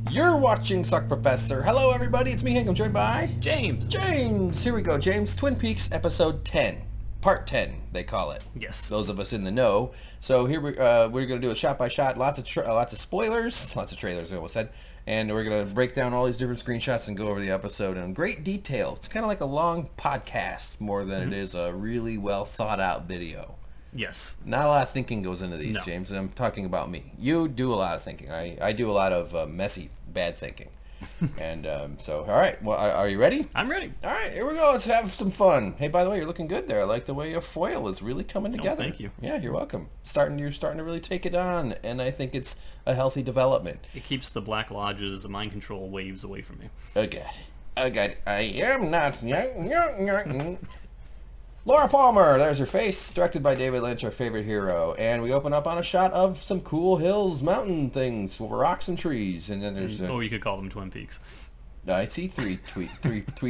You're watching Suck Professor. Hello, everybody. It's me, Hank. I'm joined by... James. Here we go, James. Twin Peaks, episode 10. Part 10, they call it. Yes. Those of us in the know. So here we're going to do a shot-by-shot. Lots of spoilers. Lots of trailers, I almost said. And we're going to break down all these different screenshots and go over the episode in great detail. It's kind of like a long podcast more than it is a really well-thought-out video. Yes. Not a lot of thinking goes into these, No. James, and I'm talking about me. You do a lot of thinking. I do a lot of messy, bad thinking. And so, all right. Well, are you ready? I'm ready. All right, here we go. Let's have some fun. Hey, by the way, you're looking good there. I like the way your foil is really coming together. Thank you. Yeah, you're welcome. You're starting to really take it on, and I think it's a healthy development. It keeps the Black Lodge's mind control waves away from me. Oh, God. I am not... Laura Palmer, there's her face, directed by David Lynch, our favorite hero. And we open up on a shot of some cool hills, mountain things, rocks and trees. And then there's... Oh, you could call them Twin Peaks. I see three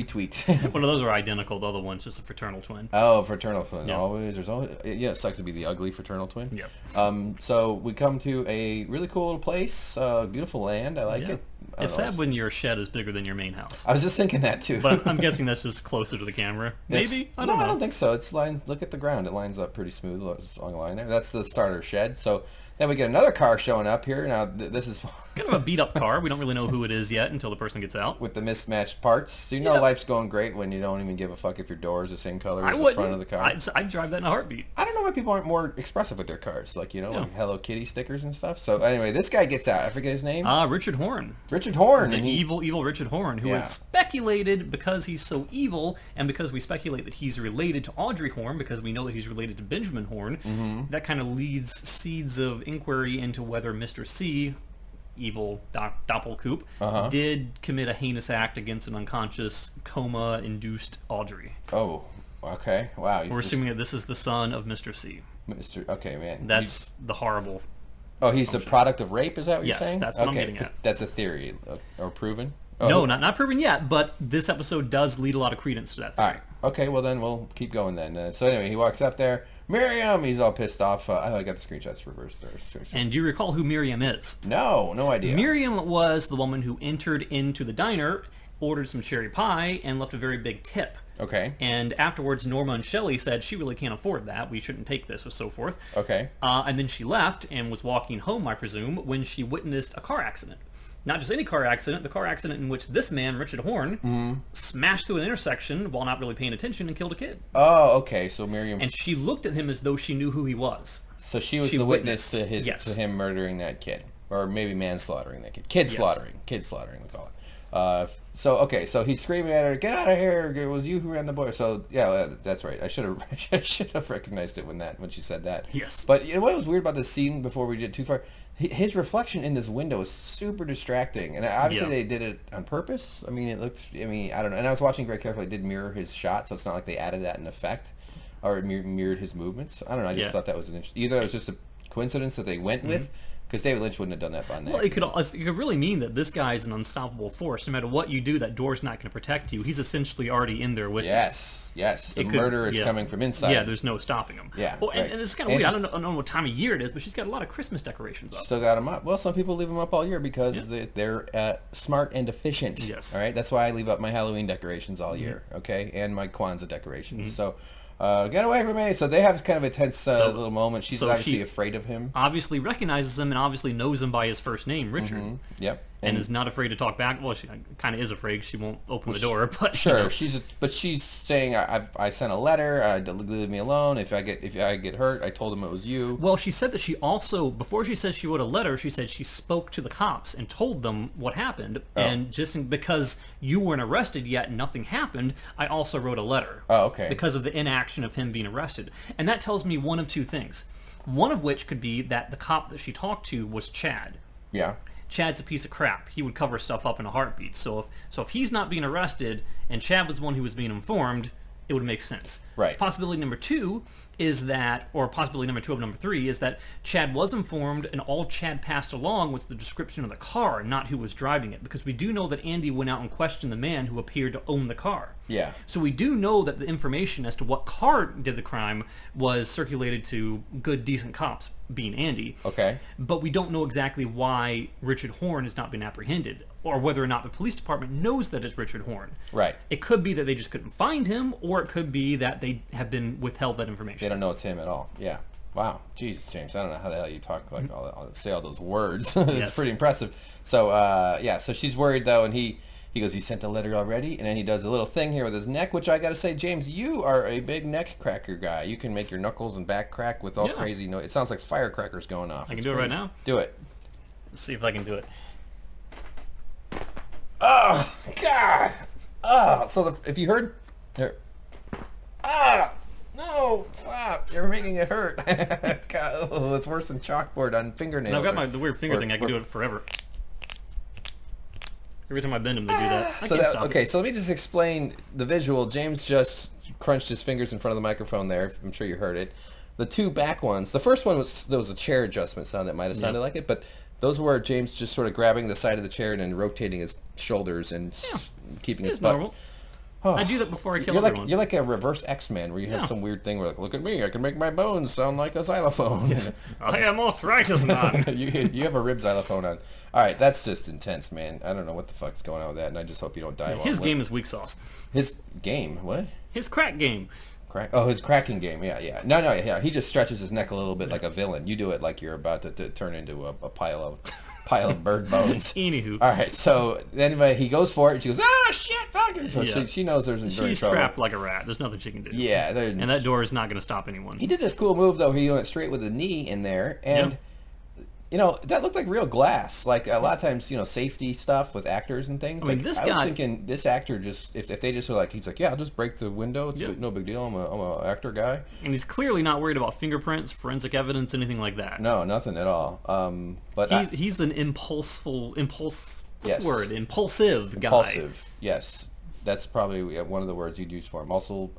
tweaks. One of those are identical. The other one's just a fraternal twin. Oh, fraternal twin. Yeah. There's always... Yeah, it sucks to be the ugly fraternal twin. Yep. So we come to a really cool little place, beautiful land. I like it. It's sad when your shed is bigger than your main house. I was just thinking that too. But I'm guessing that's just closer to the camera. Maybe? I don't know. I don't think so. It's lines. Look at the ground. It lines up pretty smooth along the line there. That's the starter shed. So then we get another car showing up here. Now this is Kind of a beat-up car. We don't really know who it is yet until the person gets out. with the mismatched parts. So you know life's going great when you don't even give a fuck if your door is the same color as the front of the car. I'd drive that in a heartbeat. I don't know why people aren't more expressive with their cars, like like Hello Kitty stickers and stuff. So anyway, this guy gets out. I forget his name. Richard Horne. Richard Horne. The evil Richard Horne, who is speculated because he's so evil, and because we speculate that he's related to Audrey Horne, because we know that he's related to Benjamin Horne. That kind of leads seeds of inquiry into whether Mr. C, evil Doppelkoop, did commit a heinous act against an unconscious, coma-induced Audrey. Oh, okay. Wow. We're assuming that this is the son of Mr. C. Okay, man. That's the horrible... Oh, he's the product of rape? Is that what you're saying? Yes, that's what I'm getting at. That's a theory. Or proven? Oh, no, not proven yet, but this episode does lead a lot of credence to that theory. All right. Okay, well then we'll keep going then. So anyway, he walks up there. Miriam! He's all pissed off. I got the screenshots reversed there. And do you recall who Miriam is? No idea. Miriam was the woman who entered into the diner, ordered some cherry pie, and left a very big tip. Okay. And afterwards, Norma and Shelley said she really can't afford that. We shouldn't take this, or so forth. Okay. And then she left and was walking home, I presume, when she witnessed a car accident. Not just any car accident, the car accident in which this man, Richard Horne, smashed through an intersection while not really paying attention and killed a kid. Oh, okay. So Miriam... And she looked at him as though she knew who he was. So she was the witness to him murdering that kid. Or maybe manslaughtering that kid. Kid slaughtering, we call it. So he's screaming at her, "Get out of here! It was you who ran the boy." So yeah, that's right. I should have recognized it when she said that. Yes. But you know what was weird about this scene before we get too far? His reflection in this window is super distracting, and obviously they did it on purpose. I mean, I don't know. And I was watching very carefully. It did mirror his shot, so it's not like they added that in effect, or it mirrored his movements. I don't know. I just thought that was either it was just a coincidence that they went with. Because David Lynch wouldn't have done that by now. Well, it could really mean that this guy is an unstoppable force. No matter what you do, that door's not going to protect you. He's essentially already in there with you. Yes. The murder is coming from inside. Yeah, there's no stopping him. Yeah. Well, and it's kind of weird. I don't know what time of year it is, but she's got a lot of Christmas decorations up. Still got them up. Well, some people leave them up all year because they're smart and efficient. Yes. All right. That's why I leave up my Halloween decorations all year. Okay, and my Kwanzaa decorations. So. Get away from me! So they have kind of a tense little moment. She's obviously afraid of him. Obviously recognizes him and obviously knows him by his first name, Richard. Yep. And is not afraid to talk back. Well, she kind of is afraid. She won't open the door, but sure. She's saying, "I sent a letter. Leave me alone. If I get hurt, I told him it was you." Well, she said that she also, before she said she wrote a letter, she said she spoke to the cops and told them what happened. And because you weren't arrested yet, and nothing happened, I also wrote a letter. Oh, okay. Because of the inaction of him being arrested, and that tells me one of two things. One of which could be that the cop that she talked to was Chad. Yeah. Chad's a piece of crap. He would cover stuff up in a heartbeat. So if he's not being arrested and Chad was the one who was being informed, it would make sense. Right. Possibility number two is that, or possibility number two of number three, is that Chad was informed and all Chad passed along was the description of the car, not who was driving it. Because we do know that Andy went out and questioned the man who appeared to own the car. Yeah. So we do know that the information as to what car did the crime was circulated to good, decent cops being Andy. Okay. But we don't know exactly why Richard Horne has not been apprehended, or whether or not the police department knows that it's Richard Horne. Right. It could be that they just couldn't find him, or it could be that they have been withheld that information. They don't know it's him at all. Yeah. Wow. Jesus, James. I don't know how the hell you talk like say all those words. It's pretty impressive. So, so she's worried, though, and he goes, he sent a letter already, and then he does a little thing here with his neck, which I got to say, James, you are a big neck cracker guy. You can make your knuckles and back crack with all crazy noise. It sounds like firecrackers going off. I can do it right now. Do it. Let's see if I can do it. Oh, God. Oh, so if you heard... Here. No, stop. You're making it hurt. God, it's worse than chalkboard on fingernails. No, I've got the weird finger thing. I can do it forever. Every time I bend them, they do that. So let me just explain the visual. James just crunched his fingers in front of the microphone there. I'm sure you heard it. The two back ones. The first one there was a chair adjustment sound that might have sounded like it, but those were James just sort of grabbing the side of the chair and then rotating his shoulders and keeping his butt. Normal. I do that before I kill everyone. You're like a reverse X-Men where you have some weird thing where like, look at me, I can make my bones sound like a xylophone. Yes. I am arthritis, man. you have a rib xylophone on. All right, that's just intense, man. I don't know what the fuck's going on with that, and I just hope you don't die. His game is weak sauce. His game? What? His crack game. Crack? Oh, his cracking game. Yeah. No. He just stretches his neck a little bit like a villain. You do it like you're about to turn into a pile of bird bones. Anywho. All right, so anyway, he goes for it, and she goes, shit, fuck it. So she knows there's trouble. She's trapped like a rat. There's nothing she can do. Yeah. And that door is not going to stop anyone. He did this cool move, though. He went straight with the knee in there, and... You know, that looked like real glass. Like, a lot of times, safety stuff with actors and things. I was thinking this actor just, if they just were like, he's like, I'll just break the window. It's no big deal. I'm a actor guy. And he's clearly not worried about fingerprints, forensic evidence, anything like that. No, nothing at all. But he's an impulsive guy. Impulsive, yes. That's probably one of the words you'd use for him. Also,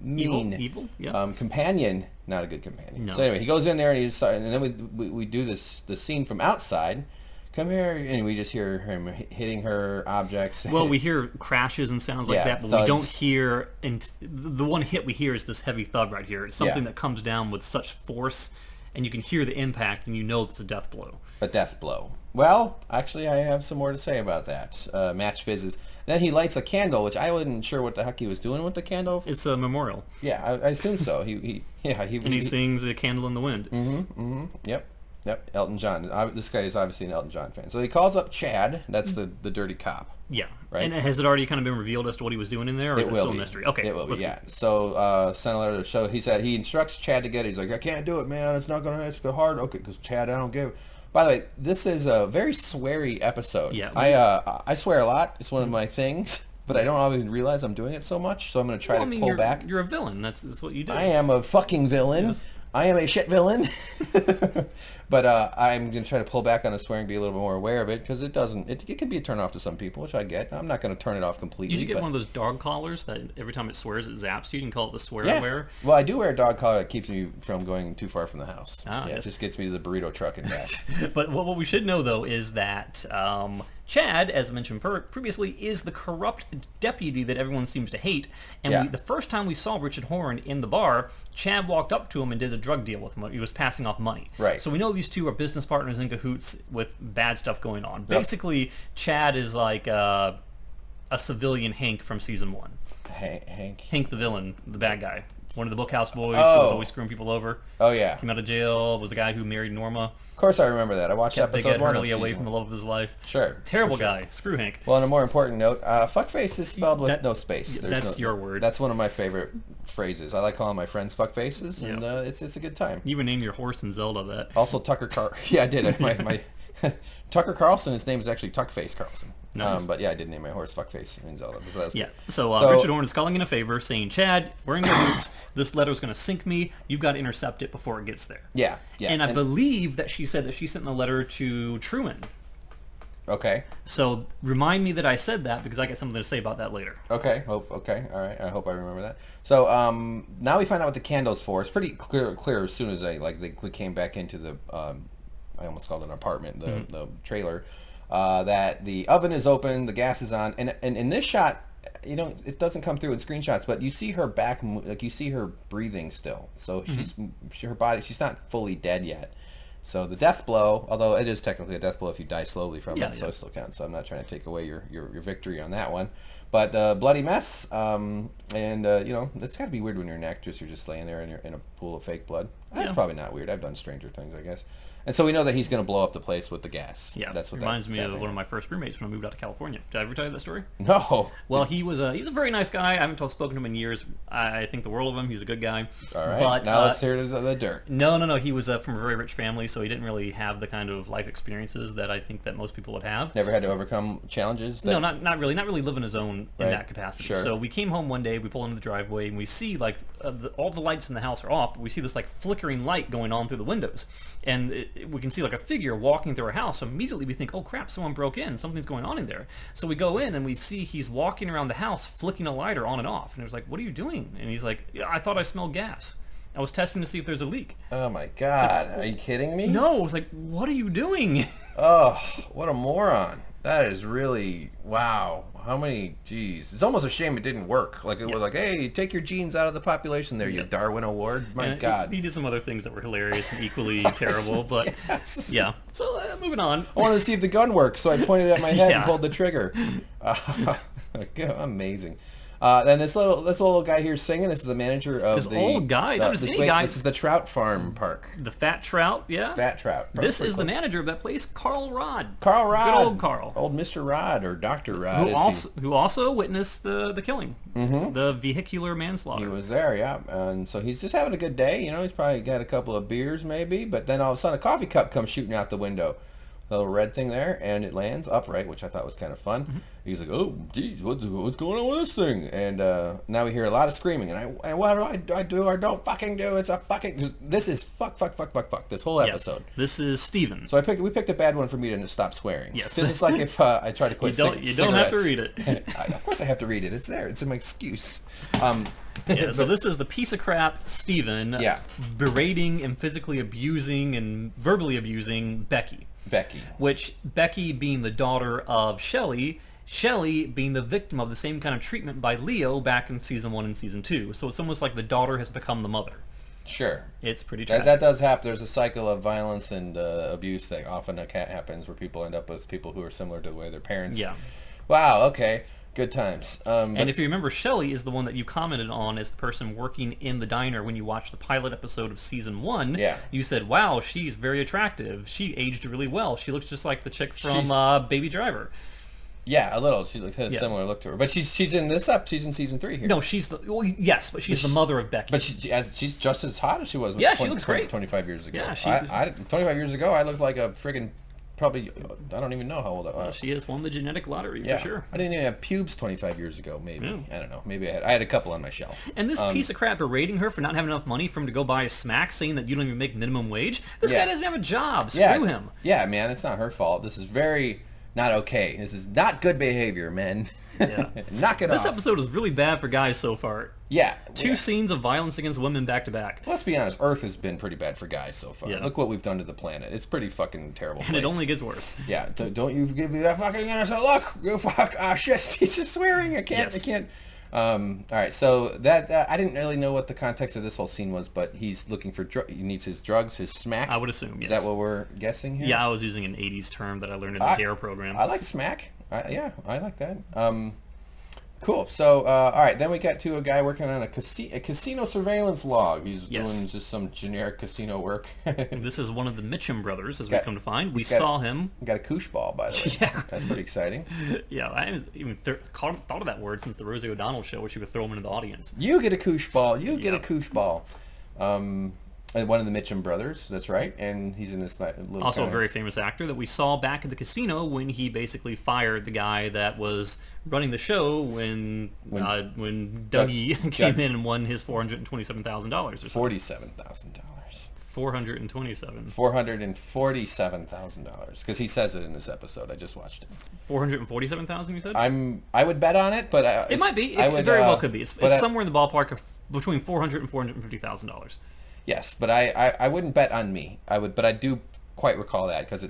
mean. Evil, yeah. Companion, not a good companion. No. So anyway, he goes in there and then we do the scene from outside. Come here, and we just hear him hitting her objects. Well, we hear crashes and sounds like that, but thuds. We don't hear. And the one hit we hear is this heavy thud right here. It's something that comes down with such force, and you can hear the impact, and you know it's a death blow. A death blow. Well, actually, I have some more to say about that. Match fizzes. Then he lights a candle, which I wasn't sure what the heck he was doing with the candle. It's a memorial. Yeah, I assume so. He sings "A Candle in the Wind." Yep. Elton John. This guy is obviously an Elton John fan. So he calls up Chad. That's the dirty cop. Yeah. Right. And has it already kind of been revealed as to what he was doing in there, or is it still a mystery? Okay. It will be. Yeah. So sent a letter to show. He said he instructs Chad to get it. He's like, I can't do it, man. It's hard. Okay, because Chad, I don't give. By the way, this is a very sweary episode. Yeah. I swear a lot. It's one of my things, but I don't always realize I'm doing it so much. So I'm going to try to pull back. You're a villain. That's what you do. I am a fucking villain. Yes. I am a shit villain. But I'm going to try to pull back on the swearing, be a little bit more aware of it, because it can be a turn off to some people, which I get. I'm not going to turn it off completely. You should get one of those dog collars that every time it swears, it zaps you. You can call it the swear wear. Well, I do wear a dog collar that keeps me from going too far from the house. It just gets me to the burrito truck and back. But what we should know, though, is that Chad, as mentioned previously, is the corrupt deputy that everyone seems to hate. And the first time we saw Richard Horne in the bar, Chad walked up to him and did a drug deal with him. He was passing off money. Right. So we know these two are business partners in cahoots with bad stuff going on. Basically, Chad is like a civilian Hank from season 1. Hank the villain, the bad guy. One of the Bookhouse boys who was always screwing people over. Oh, yeah. Came out of jail, was the guy who married Norma. Of course I remember that. I watched episode 1 of season away from the love of his life. Sure. Terrible guy. Screw Hank. Well, on a more important note, fuckface is spelled with no space. That's your word. That's one of my favorite phrases. I like calling my friends fuckfaces, and it's a good time. You even named your horse in Zelda that. Also, Yeah, I did. My Tucker Carlson, his name is actually Tuckface Carlson. Nice. But yeah, I did name my horse Fuckface in Zelda. So Richard Horne is calling in a favor, saying, Chad, wearing your boots, this letter's going to sink me. You've got to intercept it before it gets there. Yeah. And I believe that she said that she sent a letter to Truman. Okay. So remind me that I said that, because I got something to say about that later. Okay. Okay. All right. I hope I remember that. So now we find out what the candle's for. It's pretty clear as soon as we came back into the I almost called it an apartment, the trailer, that the oven is open, the gas is on, and in this shot, it doesn't come through in screenshots, but you see her back, like you see her breathing still. So her body, she's not fully dead yet. So the death blow, although it is technically a death blow if you die slowly from it, so it still counts. So I'm not trying to take away your victory on that one. But bloody mess, and it's got to be weird when you're an actress. You're just laying there in a pool of fake blood. That's probably not weird. I've done stranger things, I guess. And so we know that he's going to blow up the place with the gas. Yeah, that's what reminds me of one of my first roommates when I moved out to California. Did I ever tell you that story? No. Well, he's a very nice guy. I haven't spoken to him in years. I think the world of him. He's a good guy. All right. But, now let's hear the dirt. No. He was from a very rich family, so he didn't really have the kind of life experiences that I think that most people would have. Never had to overcome challenges? No, not really. Not really living his own in that capacity. Sure. So we came home one day, we pull into the driveway, and we see like all the lights in the house are off, but we see this like flickering light going on through the windows. And we can see like a figure walking through our house. So immediately we think, oh crap, someone broke in. Something's going on in there. So we go in and we see he's walking around the house flicking a lighter on and off. And it was like, what are you doing? And he's like, yeah, I thought I smelled gas. I was testing to see if there's a leak. Oh my God. Are you kidding me? No, I was like, what are you doing? Oh, what a moron. That is really, wow. How many, geez. It's almost a shame it didn't work. Like, it was like, hey, take your genes out of the population there, you Darwin Award. My God. He did some other things that were hilarious and equally terrible, but yeah. So, moving on. I wanted to see if the gun worked, so I pointed at my head and pulled the trigger. Amazing. Then this little guy here singing. This is the manager of this old guy. Not just any guy. This is the trout farm park. The fat trout, yeah. Fat trout. This is the manager of that place, Carl Rod. Carl Rod. Good old Carl. Old Mr. Rod or Dr. Rod. Who also witnessed the killing, the vehicular manslaughter. He was there, yeah. And so he's just having a good day. He's probably got a couple of beers maybe, but then all of a sudden a coffee cup comes shooting out the window. The little red thing there, and it lands upright, which I thought was kind of fun. He's like, oh, geez, what's going on with this thing? And now we hear a lot of screaming, and what do I do or don't fucking do? It's a fucking, this is fuck, this whole episode. This is Steven. So we picked a bad one for me to stop swearing. Yes. This is like if I try to quit You don't have to read it. Of course I have to read it. It's there. It's my excuse. So this is the piece of crap Steven berating and physically abusing and verbally abusing Becky. Which Becky being the daughter of Shelley being the victim of the same kind of treatment by Leo back in season 1 and season 2. So it's almost like the daughter has become the mother. Sure. It's pretty tragic. That does happen. There's a cycle of violence and abuse that often happens where people end up with people who are similar to the way their parents. Yeah. Wow, okay. Good times. And if you remember, Shelley is the one that you commented on as the person working in the diner when you watched the pilot episode of season 1. Yeah. You said, wow, she's very attractive. She aged really well. She looks just like the chick from Baby Driver. Yeah, a little. She has a similar look to her. But she's in this up. She's in season 3 here. No, she's the... Well, yes, but she's the mother of Becky. But she's just as hot as she was. Yeah, she looks great. 25 years ago. Yeah, 25 years ago, I looked like a friggin'... Probably, I don't even know how old I was. Well, she has won the genetic lottery for sure. I didn't even have pubes 25 years ago, maybe. I don't know. Maybe I had a couple on my shelf. And this piece of crap berating her for not having enough money for him to go buy a smack, saying that you don't even make minimum wage. This guy doesn't have a job. Screw him. Yeah, man, it's not her fault. This is very not okay. This is not good behavior, men. Yeah. Knock it off. This episode is really bad for guys so far. Yeah. Two scenes of violence against women back to back. Let's be honest, Earth has been pretty bad for guys so far. Yeah. Look what we've done to the planet. It's pretty fucking terrible. And it only gets worse. Yeah. Don't you give me that fucking innocent look. You fuck. Ah, shit. He's just swearing. I can't. All right. So that I didn't really know what the context of this whole scene was, but he's looking for he needs his drugs, his smack. I would assume. Is that what we're guessing here? Yeah, I was using an '80s term that I learned in the Cera program. I like smack. I like that. Cool. So, all right. Then we got to a guy working on a casino surveillance log. He's doing just some generic casino work. This is one of the Mitchum brothers, as we come to find. We saw him. Got a koosh ball, by the way. Yeah. That's pretty exciting. Yeah, I haven't even thought of that word since the Rosie O'Donnell show, where she would throw him into the audience. You get a koosh ball. You get a koosh ball. And one of the Mitchum brothers, that's right, and he's in this little... Also a very famous actor that we saw back at the casino when he basically fired the guy that was running the show when Dougie came in and won his $427,000 or something. $47,000. $447,000 because he says it in this episode. I just watched it. 447,000, you said? I would bet on it, but it might be. It very well could be. It's somewhere in the ballpark of between $400,000 and $450,000. Yes, but I wouldn't bet on me. But I do quite recall that because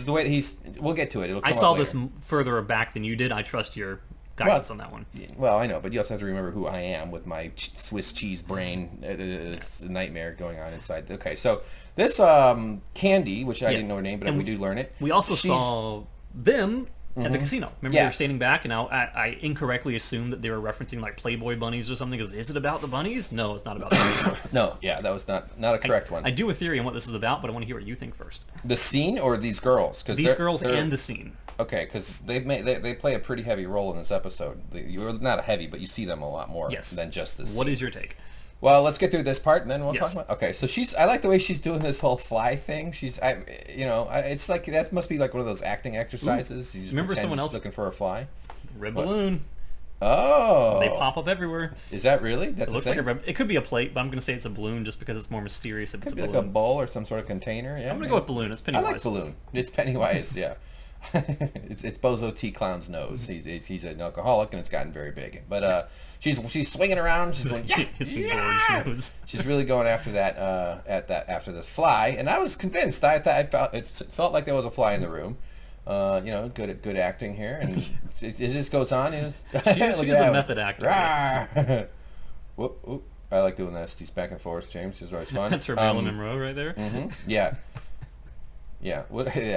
the way we'll get to it. It'll come I saw up this later. further back than you did. I trust your guidance on that one. Well, I know, but you also have to remember who I am with my Swiss cheese brain. It's a nightmare going on inside. Okay, so this Candy, which I didn't know her name, but we do learn it. We also saw them at the casino. Remember, they were standing back, and now I incorrectly assumed that they were referencing like Playboy bunnies or something. Because is it about the bunnies? No, it's not about the bunnies. No, yeah, that was not a correct one. I do a theory on what this is about, but I want to hear what you think first. The scene or these girls? These girls and the scene. Okay, because they play a pretty heavy role in this episode. You're not a heavy, but you see them a lot more than just this. What is your take? Well, let's get through this part, and then we'll talk about. Okay, so I like the way she's doing this whole fly thing. It's like that must be like one of those acting exercises. You just remember someone else looking for a fly? Red balloon. Oh, they pop up everywhere. Is that really? It looks like it could be a plate, but I'm going to say it's a balloon just because it's more mysterious. If it's a balloon. Like a bowl or some sort of container. Yeah, I'm going to go with balloon. It's Pennywise. I like balloon. It's Pennywise. Yeah. it's Bozo T Clown's nose. He's an alcoholic, and it's gotten very big. But she's swinging around. She's going, nose. She's really going after that after this fly. And I was convinced. I felt like there was a fly in the room. Good acting here, and it just goes on. She's a method actor. Whoop. I like doing this. These back and forth, James. Is always fun. That's her Marilyn Monroe right there. Yeah. Yeah,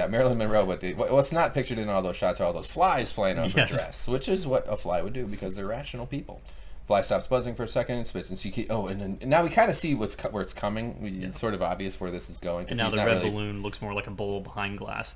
Marilyn Monroe. What's not pictured in all those shots are all those flies flying off her dress, which is what a fly would do because they're rational people. Fly stops buzzing for a second, spits, and and now we kind of see where it's coming. It's sort of obvious where this is going. And now the red balloon looks more like a bowl behind glass.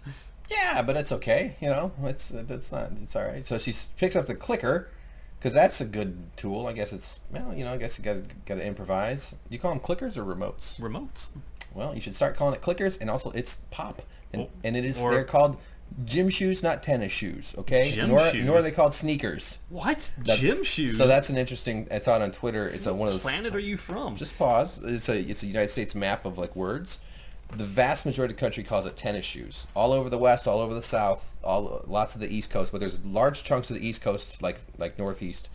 Yeah, but it's okay. It's all right. So she picks up the clicker because that's a good tool. I guess I guess you got to improvise. Do you call them clickers or remotes? Remotes. Well, you should start calling it clickers, and also it's pop, and they're called gym shoes, not tennis shoes. Okay, nor are they called sneakers. What? Gym shoes? So that's an interesting. It's out on Twitter. It's one of those. What planet are you from? Just pause. It's a United States map of like words. The vast majority of the country calls it tennis shoes. All over the West, all over the South, lots of the East Coast, but there's large chunks of the East Coast, like Northeast,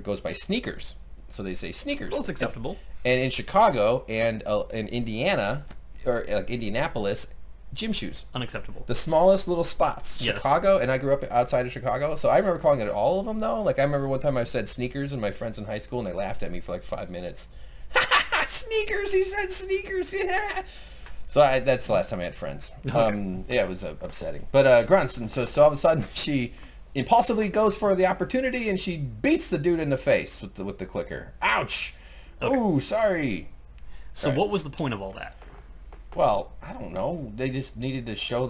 goes by sneakers. So they say sneakers. Both acceptable. And in Chicago and in Indiana, or like Indianapolis, gym shoes. Unacceptable. The smallest little spots. Yes. Chicago, and I grew up outside of Chicago, so I remember calling it all of them, though. Like, I remember one time I said sneakers, and my friends in high school, and they laughed at me for like 5 minutes. Sneakers! He said sneakers! Yeah! So that's the last time I had friends. Okay. Yeah, it was upsetting. But grunts, and so all of a sudden she impulsively goes for the opportunity, and she beats the dude in the face with the clicker. Ouch! Okay. Ooh, sorry. So what was the point of all that? Well, I don't know. They just needed to show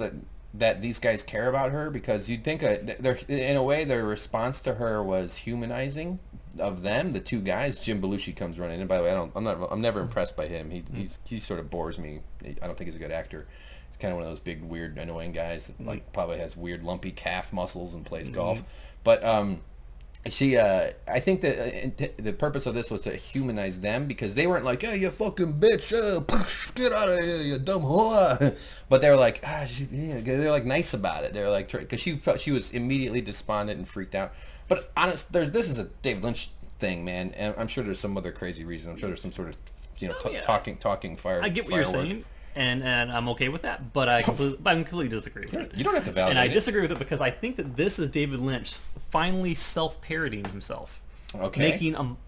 that these guys care about her, because you'd think in a way their response to her was humanizing of them. The two guys, Jim Belushi comes running in. By the way, I'm never impressed by him. He sort of bores me. I don't think he's a good actor. He's kind of one of those big, weird, annoying guys that like probably has weird, lumpy calf muscles and plays golf. But I think that the purpose of this was to humanize them, because they weren't like, "Hey, you fucking bitch, get out of here, you dumb whore." But they were like, they're like nice about it. They're like, because she felt she was immediately despondent and freaked out. But honest, this is a David Lynch thing, man, and I'm sure there's some other crazy reason. I'm sure there's some sort of talking fire. I get what you're saying. And I'm okay with that, but I completely disagree with it. You don't have to validate it. And I disagree with it because I think that this is David Lynch finally self-parodying himself. Okay.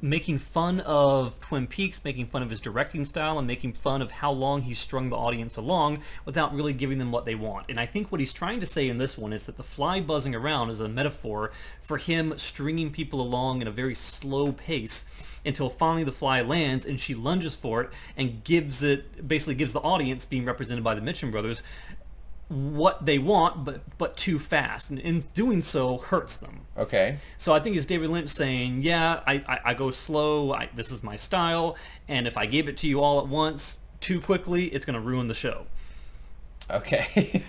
Making fun of Twin Peaks, making fun of his directing style, and making fun of how long he's strung the audience along without really giving them what they want. And I think what he's trying to say in this one is that the fly buzzing around is a metaphor for him stringing people along in a very slow pace until finally the fly lands and she lunges for it and basically gives the audience, being represented by the Mitchum brothers, what they want, but too fast, and in doing so hurts them. Okay. So I think it's David Lynch saying, yeah, I go slow, this is my style, and if I gave it to you all at once, too quickly, it's going to ruin the show. Okay.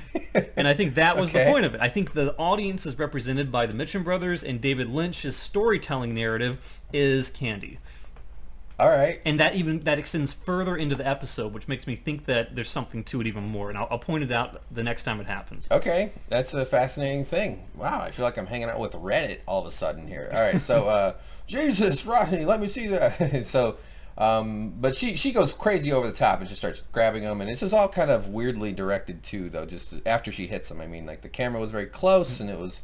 And I think that was the point of it. I think the audience is represented by the Mitchum brothers, and David Lynch's storytelling narrative is Candy. All right. And that extends further into the episode, which makes me think that there's something to it even more. And I'll point it out the next time it happens. Okay. That's a fascinating thing. Wow, I feel like I'm hanging out with Reddit all of a sudden here. All right, so, Jesus, Rodney, let me see that. So, but she goes crazy over the top and just starts grabbing him. And this is all kind of weirdly directed, too, though, just after she hits him. I mean, like, the camera was very close, and it was...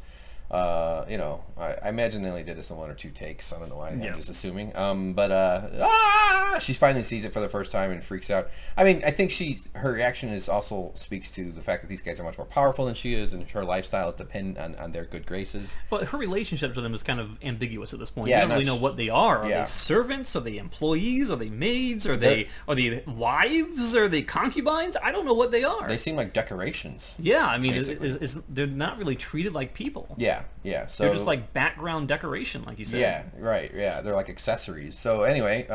You know, I imagine they only did this in 1 or 2 takes. I don't know why. Yeah. I'm just assuming. She finally sees it for the first time and freaks out. I mean, I think her reaction is also speaks to the fact that these guys are much more powerful than she is, and her lifestyle is dependent on their good graces. But her relationship to them is kind of ambiguous at this point. Yeah, you don't really know what they are. Are yeah. they servants? Are they employees? Are they maids? Are they wives? Are they concubines? I don't know what they are. They seem like decorations. Yeah, I mean, they're not really treated like people. Yeah, yeah. So they're just like background decoration, like you said. Yeah, right. Yeah, they're like accessories. So anyway,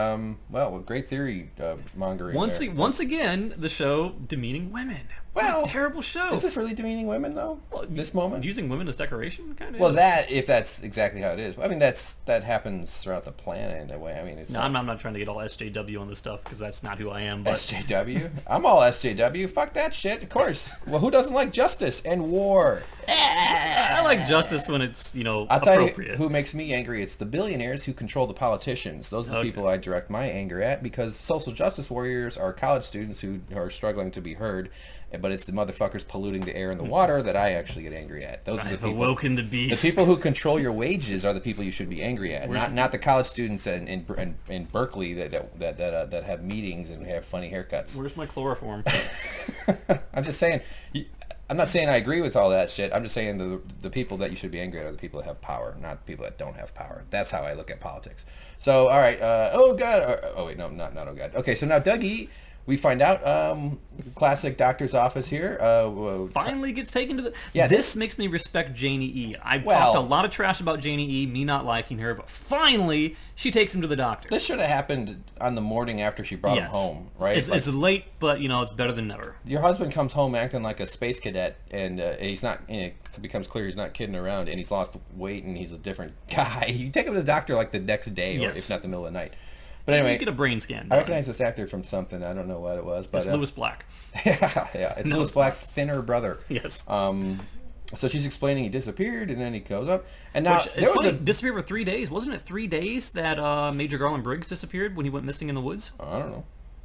well, great theory mongering. Once again, the show demeaning women. Well, what a terrible show. Is this really demeaning women though? Well, this moment, using women as decoration, kind of. Well, if that's exactly how it is. I mean, that happens throughout the planet in a way. I mean, it's. No, I'm not trying to get all SJW on this stuff because that's not who I am. But SJW? I'm all SJW. Fuck that shit. Of course. Well, who doesn't like justice and war? I like justice when it's I'll appropriate. tell you who makes me angry. It's the billionaires who control the politicians. Those are the people I direct my anger at, because social justice warriors are college students who are struggling to be heard. But it's the motherfuckers polluting the air and the water that I actually get angry at. Those are the people. Awoken the beast. The people who control your wages are the people you should be angry at, not the college students in Berkeley that have meetings and have funny haircuts. Where's my chloroform? I'm just saying. I'm not saying I agree with all that shit. I'm just saying the people that you should be angry at are the people that have power, not the people that don't have power. That's how I look at politics. So, all right. Oh God. Oh wait, no, not oh God. Okay, so now Dougie. We find out, classic doctor's office here. Finally gets taken to the... Yeah, this makes me respect Janie E. I've talked a lot of trash about Janie E, me not liking her, but finally she takes him to the doctor. This should have happened on the morning after she brought him home, right? It's late, but, it's better than never. Your husband comes home acting like a space cadet, and he's not... it becomes clear he's not kidding around, and he's lost weight, and he's a different guy. You take him to the doctor, like, the next day, or if not the middle of the night. But anyway, you get a brain scan. I recognize this actor from something. I don't know what it was, but it's Lewis Black. Yeah, it's Lewis Black's thinner brother. Yes. So she's explaining he disappeared, and then he goes up, and now disappeared for 3 days. Wasn't it 3 days that Major Garland Briggs disappeared when he went missing in the woods? I don't know.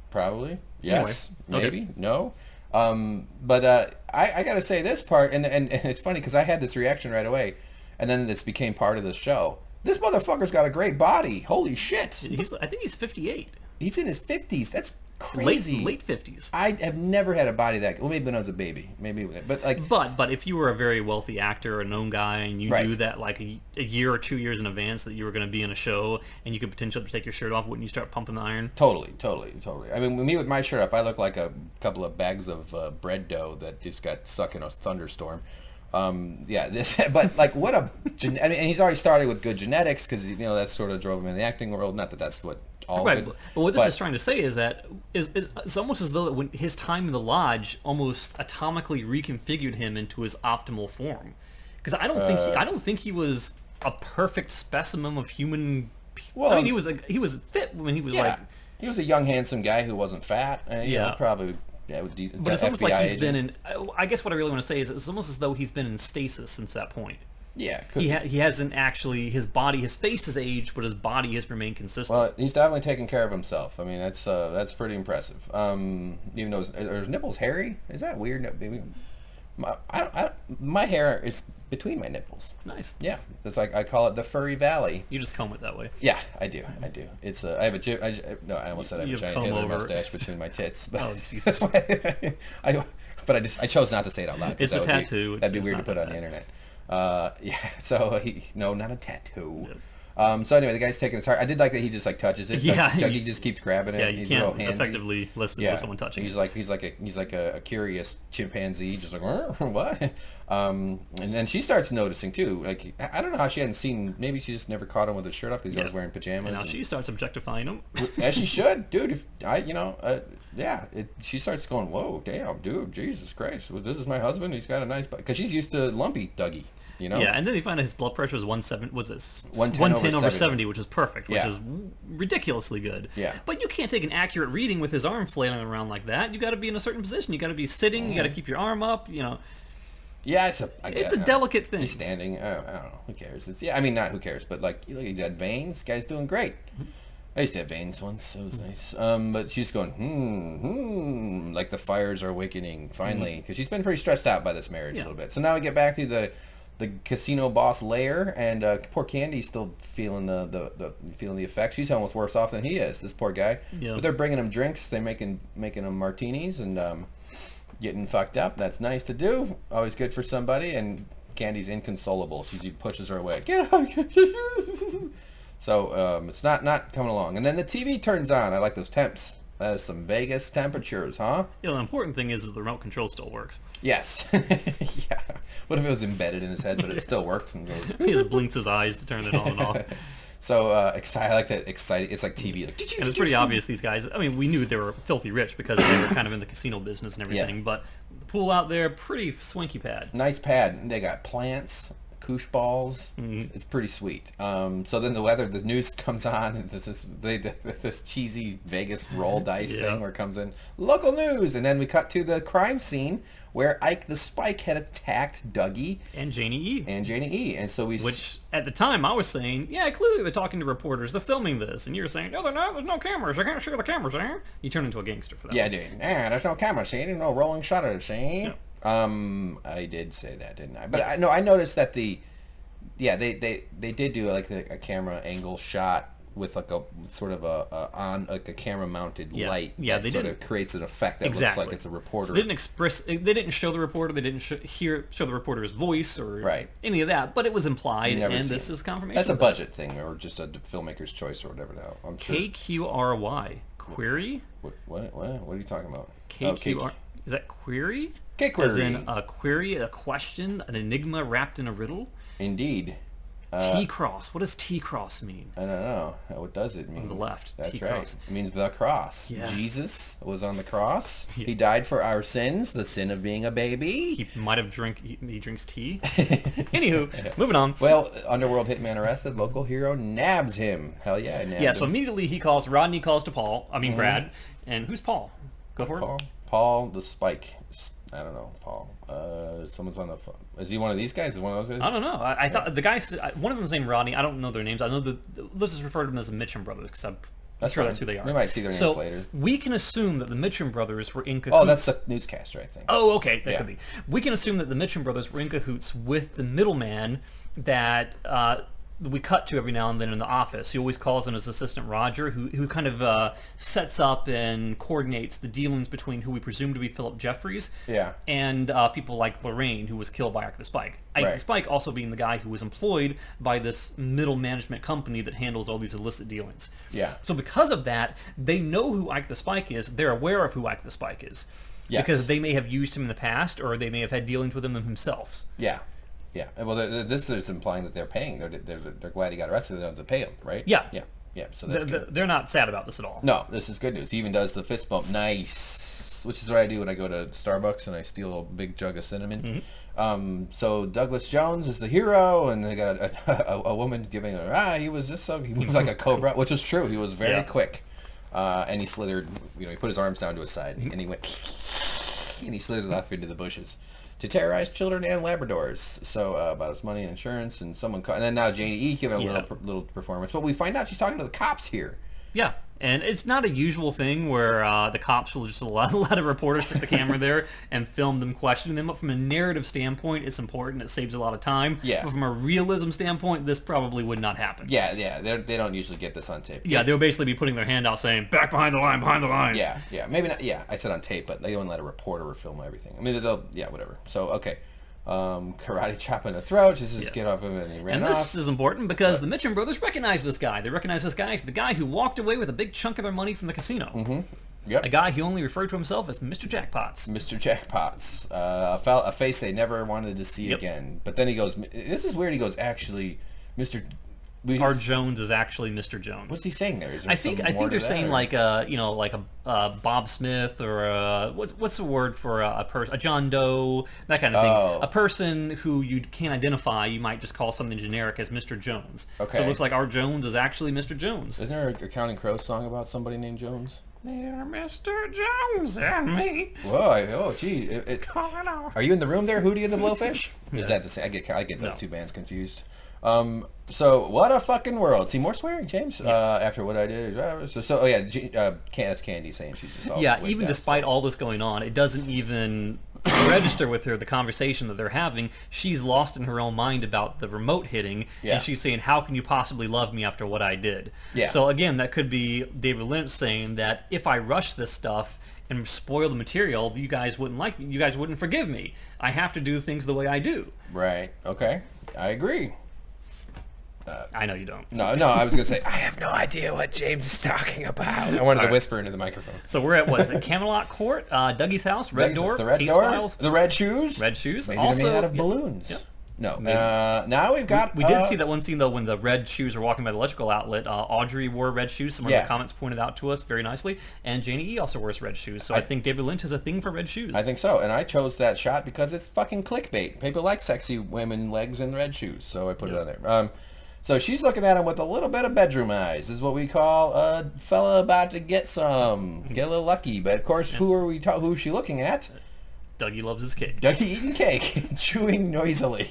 Probably. Yes. Anyway, maybe. Okay. No. But I got to say this part, and it's funny because I had this reaction right away, and then this became part of the show. This motherfucker's got a great body. Holy shit. I think he's 58. He's in his 50s. That's crazy. Late 50s. I have never had a body that... Well, maybe when I was a baby. Maybe. But like... But if you were a very wealthy actor or a known guy and you knew that like a year or 2 years in advance that you were going to be in a show and you could potentially take your shirt off, wouldn't you start pumping the iron? Totally. I mean, me with my shirt up, I look like a couple of bags of bread dough that just got stuck in a thunderstorm. But like what a... and he's already started with good genetics because, that sort of drove him in the acting world. Not that that's what all right, good... But what this is trying to say is that it's almost as though when his time in the lodge almost atomically reconfigured him into his optimal form. Because I don't think he was a perfect specimen of human... Well, I mean, he was fit when he was he was a young, handsome guy who wasn't fat. Probably... Yeah, but it's almost like he's been in... I guess what I really want to say is it's almost as though he's been in stasis since that point. Yeah. He hasn't actually... His face has aged, but his body has remained consistent. Well, he's definitely taking care of himself. I mean, that's pretty impressive. Even though are his nipples hairy? Is that weird? My hair is between my nipples. Nice. Yeah, that's like I call it the furry valley. You just comb it that way. Yeah, I do. It's I have I almost said I have a giant Hitler mustache between my tits. But, oh Jesus! I chose not to say it out loud. It's a tattoo. That'd be weird to put on the internet. So not a tattoo. Yes. So anyway, the guy's taking his heart. I did like that he just like touches it. Yeah, Dougie just keeps grabbing it. Yeah, you can't effectively listen to someone touching it. He's like a curious chimpanzee, just like what? And then she starts noticing too. Like I don't know how she hadn't seen. Maybe she just never caught him with his shirt off because he was wearing pajamas. And now she starts objectifying him. As she should, dude. She starts going, whoa, damn, dude, Jesus Christ. Well, this is my husband. He's got a nice body because she's used to lumpy Dougie. Yeah, and then they find out his blood pressure is 110 over 70, which is perfect, which is ridiculously good. Yeah. But you can't take an accurate reading with his arm flailing around like that. You got to be in a certain position. You got to be sitting. You got to keep your arm up. Yeah, it's a delicate thing. He's standing. I don't know. Who cares? Not who cares, but like you got veins. Guy's doing great. I used to have veins once. It was nice. But she's going, like the fires are awakening finally, because she's been pretty stressed out by this marriage a little bit. So now we get back to the casino boss lair, and poor Candy's still feeling feeling the effect. She's almost worse off than he is. This poor guy. Yeah. But they're bringing him drinks. They're making him martinis and getting fucked up. That's nice to do. Always good for somebody. And Candy's inconsolable. She pushes her away. Get out. So it's not coming along. And then the TV turns on. I like those temps. That is some Vegas temperatures, huh? Yeah, the important thing is the remote control still works. Yes. Yeah. What if it was embedded in his head, but it still works? And he just blinks his eyes to turn it on and off. So excited. I like that excited. It's like TV. Like, and it's pretty obvious these guys. I mean, we knew they were filthy rich because they were kind of in the casino business and everything. Yeah. But the pool out there, pretty swanky pad. Nice pad. They got plants, koosh balls. Mm-hmm. It's pretty sweet. So then the news comes on, and this cheesy Vegas roll dice thing where it comes in local news, and then we cut to the crime scene where Ike the Spike had attacked Dougie and Janie E. And so which at the time I was saying, yeah, clearly they're talking to reporters, they're filming this, and you're saying, no, they're not. There's no cameras. I can't show the cameras. You turn into a gangster for that. Yeah, dude. Yeah, there's no camera scene, no rolling shutter scene. Yeah. I did say that, didn't I? But yes. I noticed that they did do like a camera angle shot with like a sort of a camera mounted light. Yeah, that sort of creates an effect that looks like it's a reporter. So they didn't show the reporter. They didn't show the reporter's voice or any of that. But it was implied, and this is confirmation. That's a budget thing, or just a filmmaker's choice, or whatever. Now I'm sure. KQRY query. What are you talking about? KQR is that query? K-query. As in a query, a question, an enigma wrapped in a riddle. Indeed. T-cross. What does T-cross mean? I don't know. What does it mean? On the left. That's T-cross. Right. It means the cross. Yes. Jesus was on the cross. Yeah. He died for our sins, the sin of being a baby. He might have he drinks tea. Anywho, moving on. Well, underworld hitman arrested. Local hero nabs him. Hell yeah, nabs him. So immediately Rodney calls to Brad. And who's Paul? Go for it. Paul the Spike. I don't know, Paul. Someone's on the phone. Is he one of these guys? Is one of those guys? I don't know. I thought the guy, one of them's named Rodney. I don't know their names. I know let's just refer to them as the Mitchum brothers because I'm sure that's who they are. We might see their names later. We can assume that the Mitchum brothers were in cahoots. Oh, that's the newscaster, I think. Oh, okay. That could be. We can assume that the Mitchum brothers were in cahoots with the middleman that we cut to every now and then in the office. He always calls in his assistant Roger, who kind of sets up and coordinates the dealings between who we presume to be Philip Jeffries and people like Lorraine, who was killed by Ike the Spike. Ike the Spike also being the guy who was employed by this middle management company that handles all these illicit dealings. Yeah. So because of that, they know who Ike the Spike is. They're aware of who Ike the Spike is. Yes. Because they may have used him in the past, or they may have had dealings with him themselves. Yeah. Yeah, well, this is implying that they're paying. They're glad he got arrested. They don't have to pay him, right? Yeah. So that's good. They're not sad about this at all. No, this is good news. He even does the fist bump. Nice, which is what I do when I go to Starbucks and I steal a big jug of cinnamon. Mm-hmm. So Douglas Jones is the hero, and they got a woman giving he was like a cobra, which was true. He was very quick, and he slithered. He put his arms down to his side, and he went, and he slithered off into the bushes. To terrorize children and Labradors. So about his money and insurance, and and then now Janie E. giving a little performance. But we find out she's talking to the cops here. Yeah, and it's not a usual thing where the cops will just let a reporters take the camera there and film them questioning them. But from a narrative standpoint, it's important. It saves a lot of time. Yeah. But from a realism standpoint, this probably would not happen. Yeah. They don't usually get this on tape. Yeah, they'll basically be putting their hand out saying, back behind the line, behind the lines. Yeah. Maybe not. Yeah, I said on tape, but they don't let a reporter film everything. I mean, whatever. So, okay. Karate chop in the throat, just get off him, and he ran off. And this is important because the Mitchum brothers recognize this guy. They recognize this guy as the guy who walked away with a big chunk of their money from the casino. Mm-hmm. Yep. A guy who only referred to himself as Mr. Jackpots. Mr. Jackpots. A face they never wanted to see again. But then he goes, this is weird, he goes, actually, Mr. Art Jones is actually Mr. Jones. What's he saying there? I think they're saying like a Bob Smith or what's the word for a person, a John Doe, that kind of thing. A person who you can't identify, you might just call something generic as Mr. Jones. Okay. So it looks like Art Jones is actually Mr. Jones. Isn't there a Counting Crows song about somebody named Jones? They're Mr. Jones and me. Whoa! Gee, are you in the room there, Hootie and the Blowfish? Is that the same? I get those two bands confused. So what a fucking world. See more swearing, James. Yes. After what I did. That's Candy saying she's just even despite all this going on, it doesn't even register with her the conversation that they're having. She's lost in her own mind about the remote hitting, and she's saying, how can you possibly love me after what I did? So again, that could be David Lynch saying that if I rush this stuff and spoil the material, you guys wouldn't like me. You guys wouldn't forgive me. I have to do things the way I do. Right. Okay. I agree. I know you don't. No, I was going to say, I have no idea what James is talking about. I wanted to whisper into the microphone. So we're at, what is it, Camelot Court, Dougie's house, Red Door, the Red Case Door, Files. the Red Shoes. Red Shoes. Maybe also, they're made out of balloons. Yep. No. Now we've got... We did see that one scene, though, when the Red Shoes are walking by the electrical outlet. Audrey wore red shoes. Some of the comments pointed out to us very nicely. And Janie E. also wears red shoes. So I think David Lynch has a thing for red shoes. I think so. And I chose that shot because it's fucking clickbait. People like sexy women legs and red shoes. So I put it on there. So she's looking at him with a little bit of bedroom eyes. This is what we call a fella about to get a little lucky. But of course, who is she looking at? Dougie loves his cake. Dougie eating cake, chewing noisily.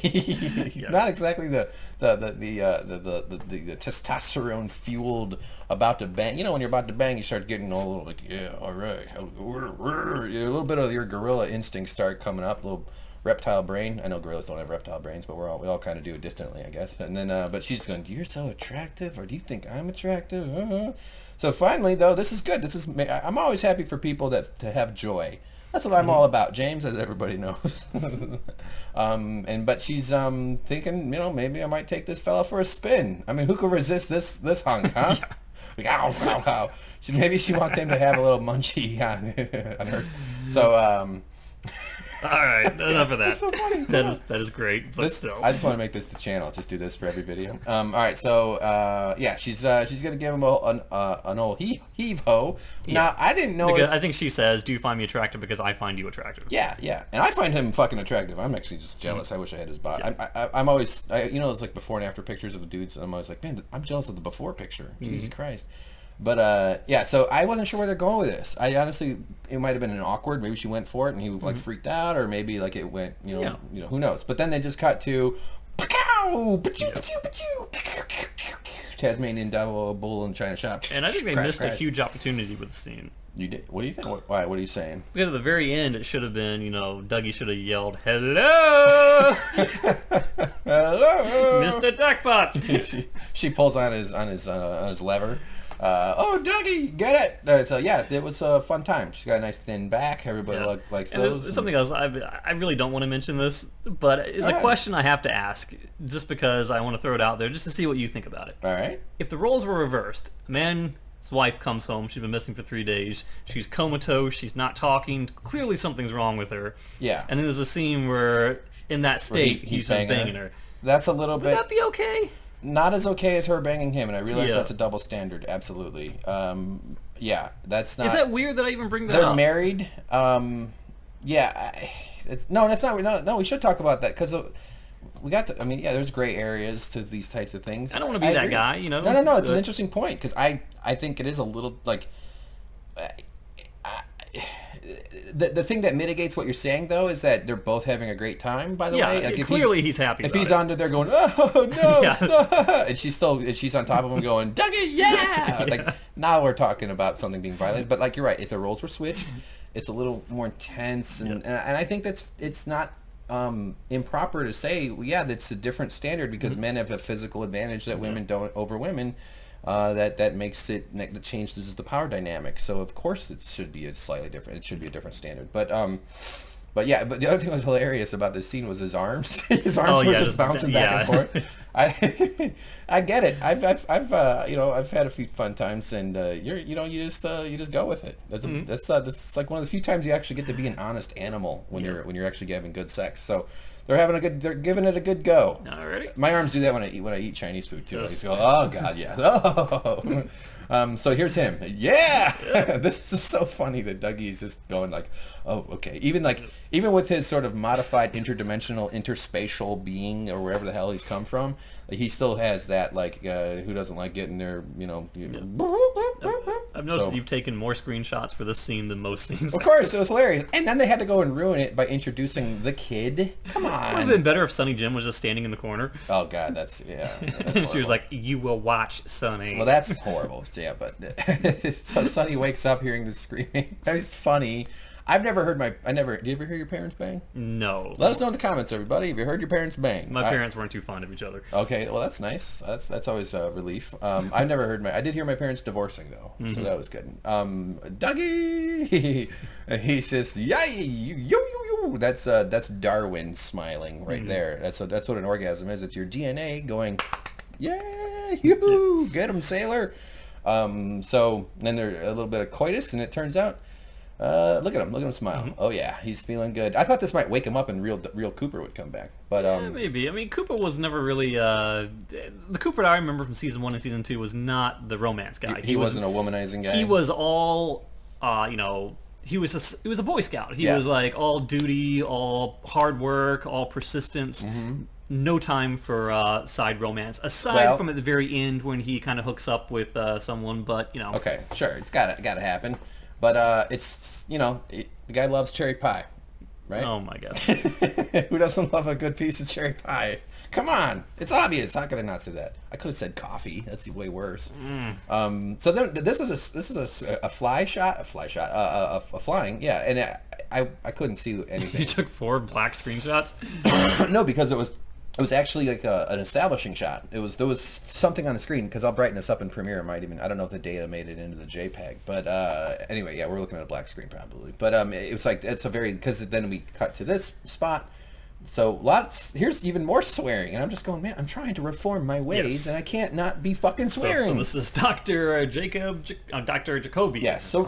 Not exactly the testosterone fueled about to bang. You know, when you're about to bang, you start getting all a little like, yeah, all right, a little bit of your gorilla instincts start coming up. A little reptile brain. I know gorillas don't have reptile brains, but we all kind of do it distantly, I guess. And then, but she's going, "You're so attractive," or "Do you think I'm attractive?" So finally, though, this is good. I'm always happy for people to have joy. That's what I'm all about, James, as everybody knows. But she's thinking, maybe I might take this fella for a spin. I mean, who could resist this hunk, huh? Like, ow, ow, ow. Maybe she wants him to have a little munchie on her. So, all right, enough of that. That's so funny. That is great, but still. I just want to make this the channel. Just do this for every video. All right, so she's gonna give him an old heave ho. Now I didn't know. I think she says, "Do you find me attractive because I find you attractive?" Yeah, and I find him fucking attractive. I'm actually just jealous. I wish I had his body. I'm always, it's like before and after pictures of the dudes. And I'm always like, man, I'm jealous of the before picture. Jesus Christ. But so I wasn't sure where they're going with this. I honestly, it might have been an awkward. Maybe she went for it and he like freaked out, or maybe like it went, who knows? But then they just cut to, Tasmanian devil, bull in China shop. And I think they missed a huge opportunity with the scene. You did? What do you think? Why? What are you saying? Because at the very end, it should have been, Dougie should have yelled, "Hello, hello, Mr. Jackpot." she pulls on his lever. Oh, Dougie, get it! So yeah, it was a fun time. She's got a nice thin back. Everybody likes those. And something else, I really don't want to mention this, but it's a question I have to ask, just because I want to throw it out there, just to see what you think about it. All right. If the roles were reversed, man's wife comes home, she's been missing for 3 days, she's comatose, she's not talking, clearly something's wrong with her. Yeah. And then there's a scene where, in that state, he's just banging her. That's a little bit... Would that be okay? Not as okay as her banging him, and I realize that's a double standard. Absolutely. Yeah, that's not... Is that weird that I even bring that up? They're married. Yeah. That's not... No, we should talk about that, because we got to... I mean, yeah, there's gray areas to these types of things. I don't want to be that guy, No, it's an interesting point, because I think it is a little, like... The thing that mitigates what you're saying, though, is that they're both having a great time, by the way. Like, clearly he's happy If he's under there going, "Oh, no, stop!" And she's on top of him going, "Dougie, yeah!" Like, now we're talking about something being violated. But, like, you're right. If the roles were switched, it's a little more intense. And I think it's not improper to say, well, yeah, that's a different standard, because men have a physical advantage that women don't over women. That makes it, that changes the power dynamic. So of course it should be a slightly different. It should be a different standard. But yeah. But the other thing that was hilarious about this scene was his arms. His arms were just bouncing back and forth. I get it. I've had a few fun times, and you just go with it. That's like one of the few times you actually get to be an honest animal when you're actually having good sex. So. They're giving it a good go. Alright. My arms do that when I eat Chinese food too. I just go, oh god, yeah. Oh. So here's him. Yeah. This is so funny that Dougie's just going like, oh, okay. Even with his sort of modified interdimensional, interspatial being, or wherever the hell he's come from, he still has that, like, who doesn't like getting their, I've noticed that you've taken more screenshots for this scene than most scenes. Of course, it was hilarious. And then they had to go and ruin it by introducing the kid. Come on. It would have been better if Sonny Jim was just standing in the corner. Oh, God, that's She was like, "You will watch, Sonny." Well, that's horrible. Yeah, but so Sonny wakes up hearing the screaming. It's funny. I've never heard did you ever hear your parents bang? No. Let us know in the comments, everybody. Have you heard your parents bang? My parents weren't too fond of each other. Okay, well that's nice. That's always a relief. I've never heard I did hear my parents divorcing though, so that was good. Dougie, he says, "Yay, you." That's Darwin smiling right there. That's what an orgasm is. It's your DNA going, "Yay, you get him, sailor." So then there's a little bit of coitus, and it turns out. Look at him smile. Oh yeah, he's feeling good. I thought this might wake him up and real Cooper would come back, but yeah, maybe. I mean, Cooper was never really the Cooper that I remember from season 1 and season 2 was not the romance guy. He wasn't a womanizing guy. He was all he was a Boy Scout. He was like all duty, all hard work, all persistence. No time for side romance, aside from at the very end when he kind of hooks up with someone. But okay, sure, it's gotta happen. But it's the guy loves cherry pie, right? Oh my god, who doesn't love a good piece of cherry pie? Come on, it's obvious. How could I not say that? I could have said coffee. That's way worse. So then this is a fly shot, a flying, yeah. And I couldn't see anything. You took 4 black screenshots? No, because it was actually like an establishing shot. There was something on the screen, because I'll brighten this up in Premiere. I don't know if the data made it into the JPEG, but anyway, yeah, we're looking at a black screen probably. But it was like, it's a very, because then we cut to this spot. So here's even more swearing, and I'm just going, man, I'm trying to reform my ways, and I can't not be fucking swearing. So this is Dr. Dr. Jacoby. Yes, so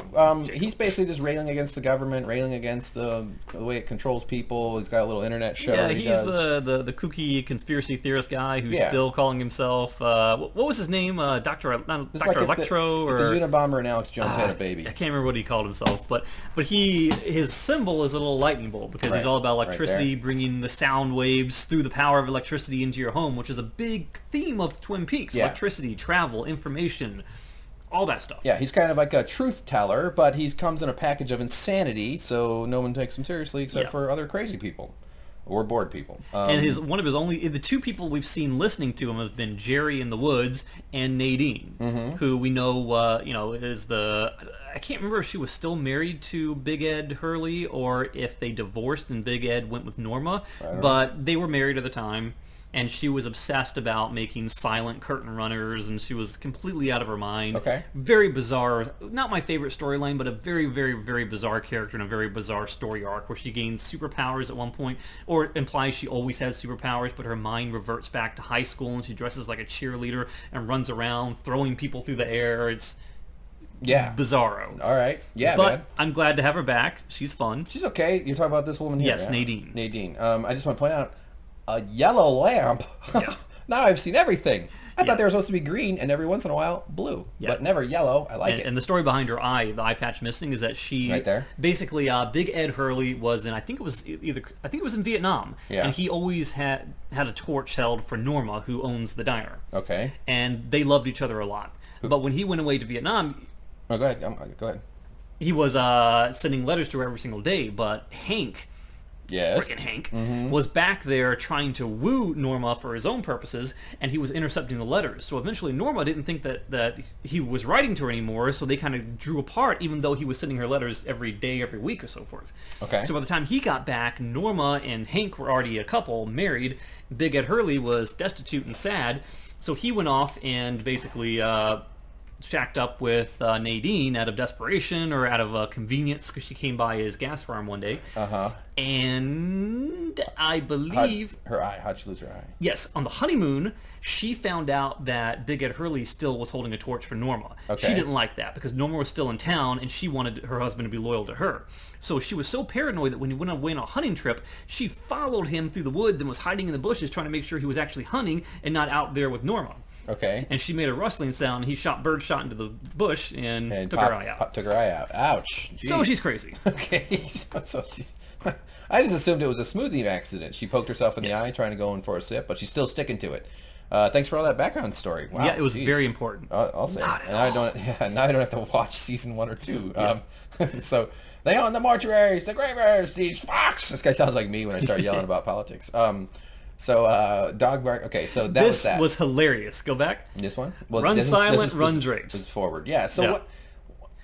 he's basically just railing against the government, railing against the way it controls people. He's got a little internet show. Yeah, he's the kooky conspiracity theorist guy who's still calling himself, what was his name? Dr. Electro? If the Unabomber and Alex Jones had a baby. I can't remember what he called himself, but his symbol is a little lightning bolt, because he's all about electricity, bringing the sound waves through the power of electricity into your home, which is a big theme of Twin Peaks. Electricity, travel, information, all that stuff. Yeah, he's kind of like a truth teller, but he comes in a package of insanity, so no one takes him seriously except for other crazy people or bored people. And the 2 people we've seen listening to him have been Jerry in the Woods and Nadine, who we know is I can't remember if she was still married to Big Ed Hurley or if they divorced and Big Ed went with Norma, but they were married at the time, and she was obsessed about making silent curtain runners, and she was completely out of her mind. Okay. Very bizarre, not my favorite storyline, but a very, very, very bizarre character and a very bizarre story arc where she gains superpowers at one point, or implies she always had superpowers, but her mind reverts back to high school and she dresses like a cheerleader and runs around throwing people through the air. It's bizarro. All right. Yeah, but man. I'm glad to have her back. She's fun. She's okay. You're talking about this woman here. Yes, Nadine. Nadine. I just want to point out, a yellow lamp. Yeah. Now I've seen everything. I thought they were supposed to be green and every onse in a while blue, but never yellow. I like it. And the story behind her eye, the eye patch missing, is that she right there. Basically, Big Ed Hurley was in, I think it was in Vietnam, and he always had a torch held for Norma, who owns the diner. Okay. And they loved each other a lot. But when he went away to Vietnam, go ahead. Go ahead. He was sending letters to her every single day, but Hank. Yes. Frickin' Hank was back there trying to woo Norma for his own purposes, and he was intercepting the letters. So eventually Norma didn't think that he was writing to her anymore, so they kind of drew apart, even though he was sending her letters every day, every week, or so forth. Okay. So by the time he got back, Norma and Hank were already a couple, married. Big Ed Hurley was destitute and sad, so he went off and basically shacked up with Nadine out of desperation or out of convenience, because she came by his gas farm one day. And I believe how'd she lose her eye? Yes, on the honeymoon, she found out that Big Ed Hurley still was holding a torch for Norma. Okay. She didn't like that because Norma was still in town and she wanted her husband to be loyal to her. So she was so paranoid that when he went away on a hunting trip, she followed him through the woods and was hiding in the bushes trying to make sure he was actually hunting and not out there with Norma. Okay. And she made a rustling sound, and he shot birdshot into the bush and took her eye out. Took her eye out. Ouch. Jeez. So she's crazy. Okay. So she's... I just assumed it was a smoothie accident. She poked herself in the eye trying to go in for a sip, but she's still sticking to it. Thanks for all that background story. Wow. Yeah, it was very important. I'll say. Now I don't have to watch season 1 or 2. So they own the mortuaries, the graveyards, these fucks. This guy sounds like me when I start yelling about politics. So dog bark. Okay, so this was hilarious. Go back. This one. Well, run silent, run drapes. It's forward. Yeah. So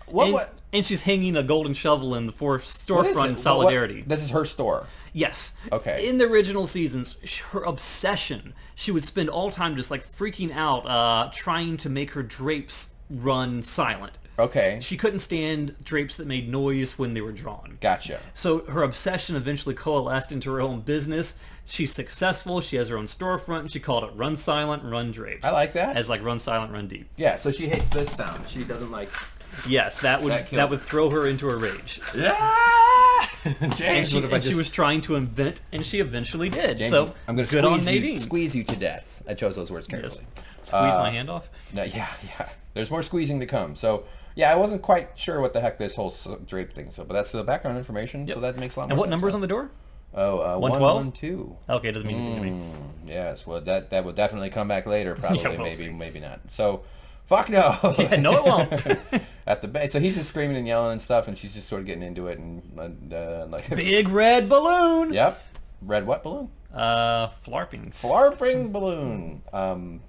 what? And she's hanging a golden shovel in the fourth storefront in solidarity. This is her store. Yes. Okay. In the original seasons, her obsession, she would spend all time just like freaking out, trying to make her drapes run silent. Okay. She couldn't stand drapes that made noise when they were drawn. Gotcha. So her obsession eventually coalesced into her own business. She's successful. She has her own storefront, and she called it Run Silent, Run Drapes. I like that. As like Run Silent, Run Deep. Yeah, so she hates this sound. She doesn't like... Yes, that would throw her into a rage. Yeah! James and she was trying to invent, and she eventually did. James, so I'm going to squeeze squeeze you to death. I chose those words carefully. Yes. Squeeze my hand off? No, yeah. There's more squeezing to come. So, yeah, I wasn't quite sure what the heck this whole drape thing. So, but that's the background information. Yep. So that makes a lot more sense. And what number's on the door? Oh, 112? Okay, it doesn't mean anything to me. Yes, well, that will definitely come back later, probably. Yeah, maybe not. So, fuck no. Yeah, no, it won't. At the base, so he's just screaming and yelling and stuff, and she's just sort of getting into it and like big red balloon. Yep, red what balloon? Flarping balloon.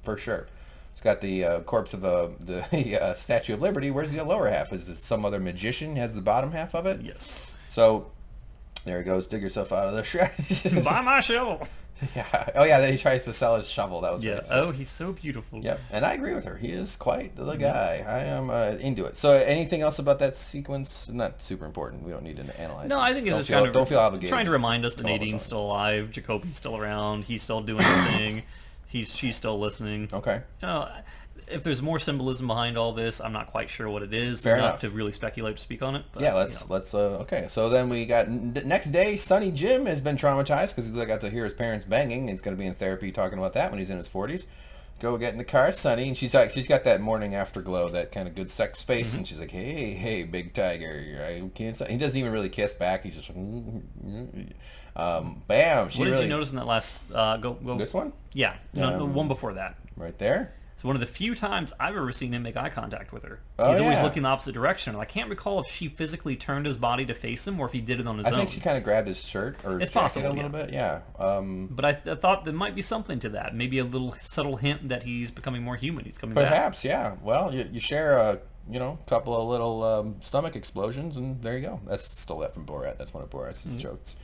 For sure. It's got the corpse of the Statue of Liberty. Where's the lower half? Is this some other magician has the bottom half of it? Yes. So there he goes. Dig yourself out of the shred. Buy my shovel. Yeah. Oh, yeah. Then he tries to sell his shovel. That was yeah. Oh, he's so beautiful. Yep. And I agree with her. He is quite the guy. I am into it. So, anything else about that sequence? Not super important. We don't need to analyze. No, I think it's just don't feel obligated. Trying to remind us that Nadine's still alive, Jacoby's still around, he's still doing his thing, she's still listening. Okay. If there's more symbolism behind all this, I'm not quite sure what it is. Fair enough to really speculate to speak on it. But, yeah, let's. Okay, so then we got next day. Sonny Jim has been traumatized because he got to hear his parents banging. And he's going to be in therapy talking about that when he's in his 40s. Go get in the car, Sonny, and she's got that morning afterglow, that kind of good sex face, and she's like, hey, big tiger, I can't. He doesn't even really kiss back. He's just bam. What did you notice in that last go? This one? Yeah, no, the one before that. Right there. It's one of the few times I've ever seen him make eye contact with her. Oh, He's always looking the opposite direction. I can't recall if she physically turned his body to face him or if he did it on his own. I think she kind of grabbed his shirt or his jacket a little bit. Yeah. But I thought there might be something to that. Maybe a little subtle hint that he's becoming more human. He's coming back. Perhaps, yeah. Well, you share a couple of little stomach explosions, and there you go. Stole that from Borat. That's one of Borat's jokes.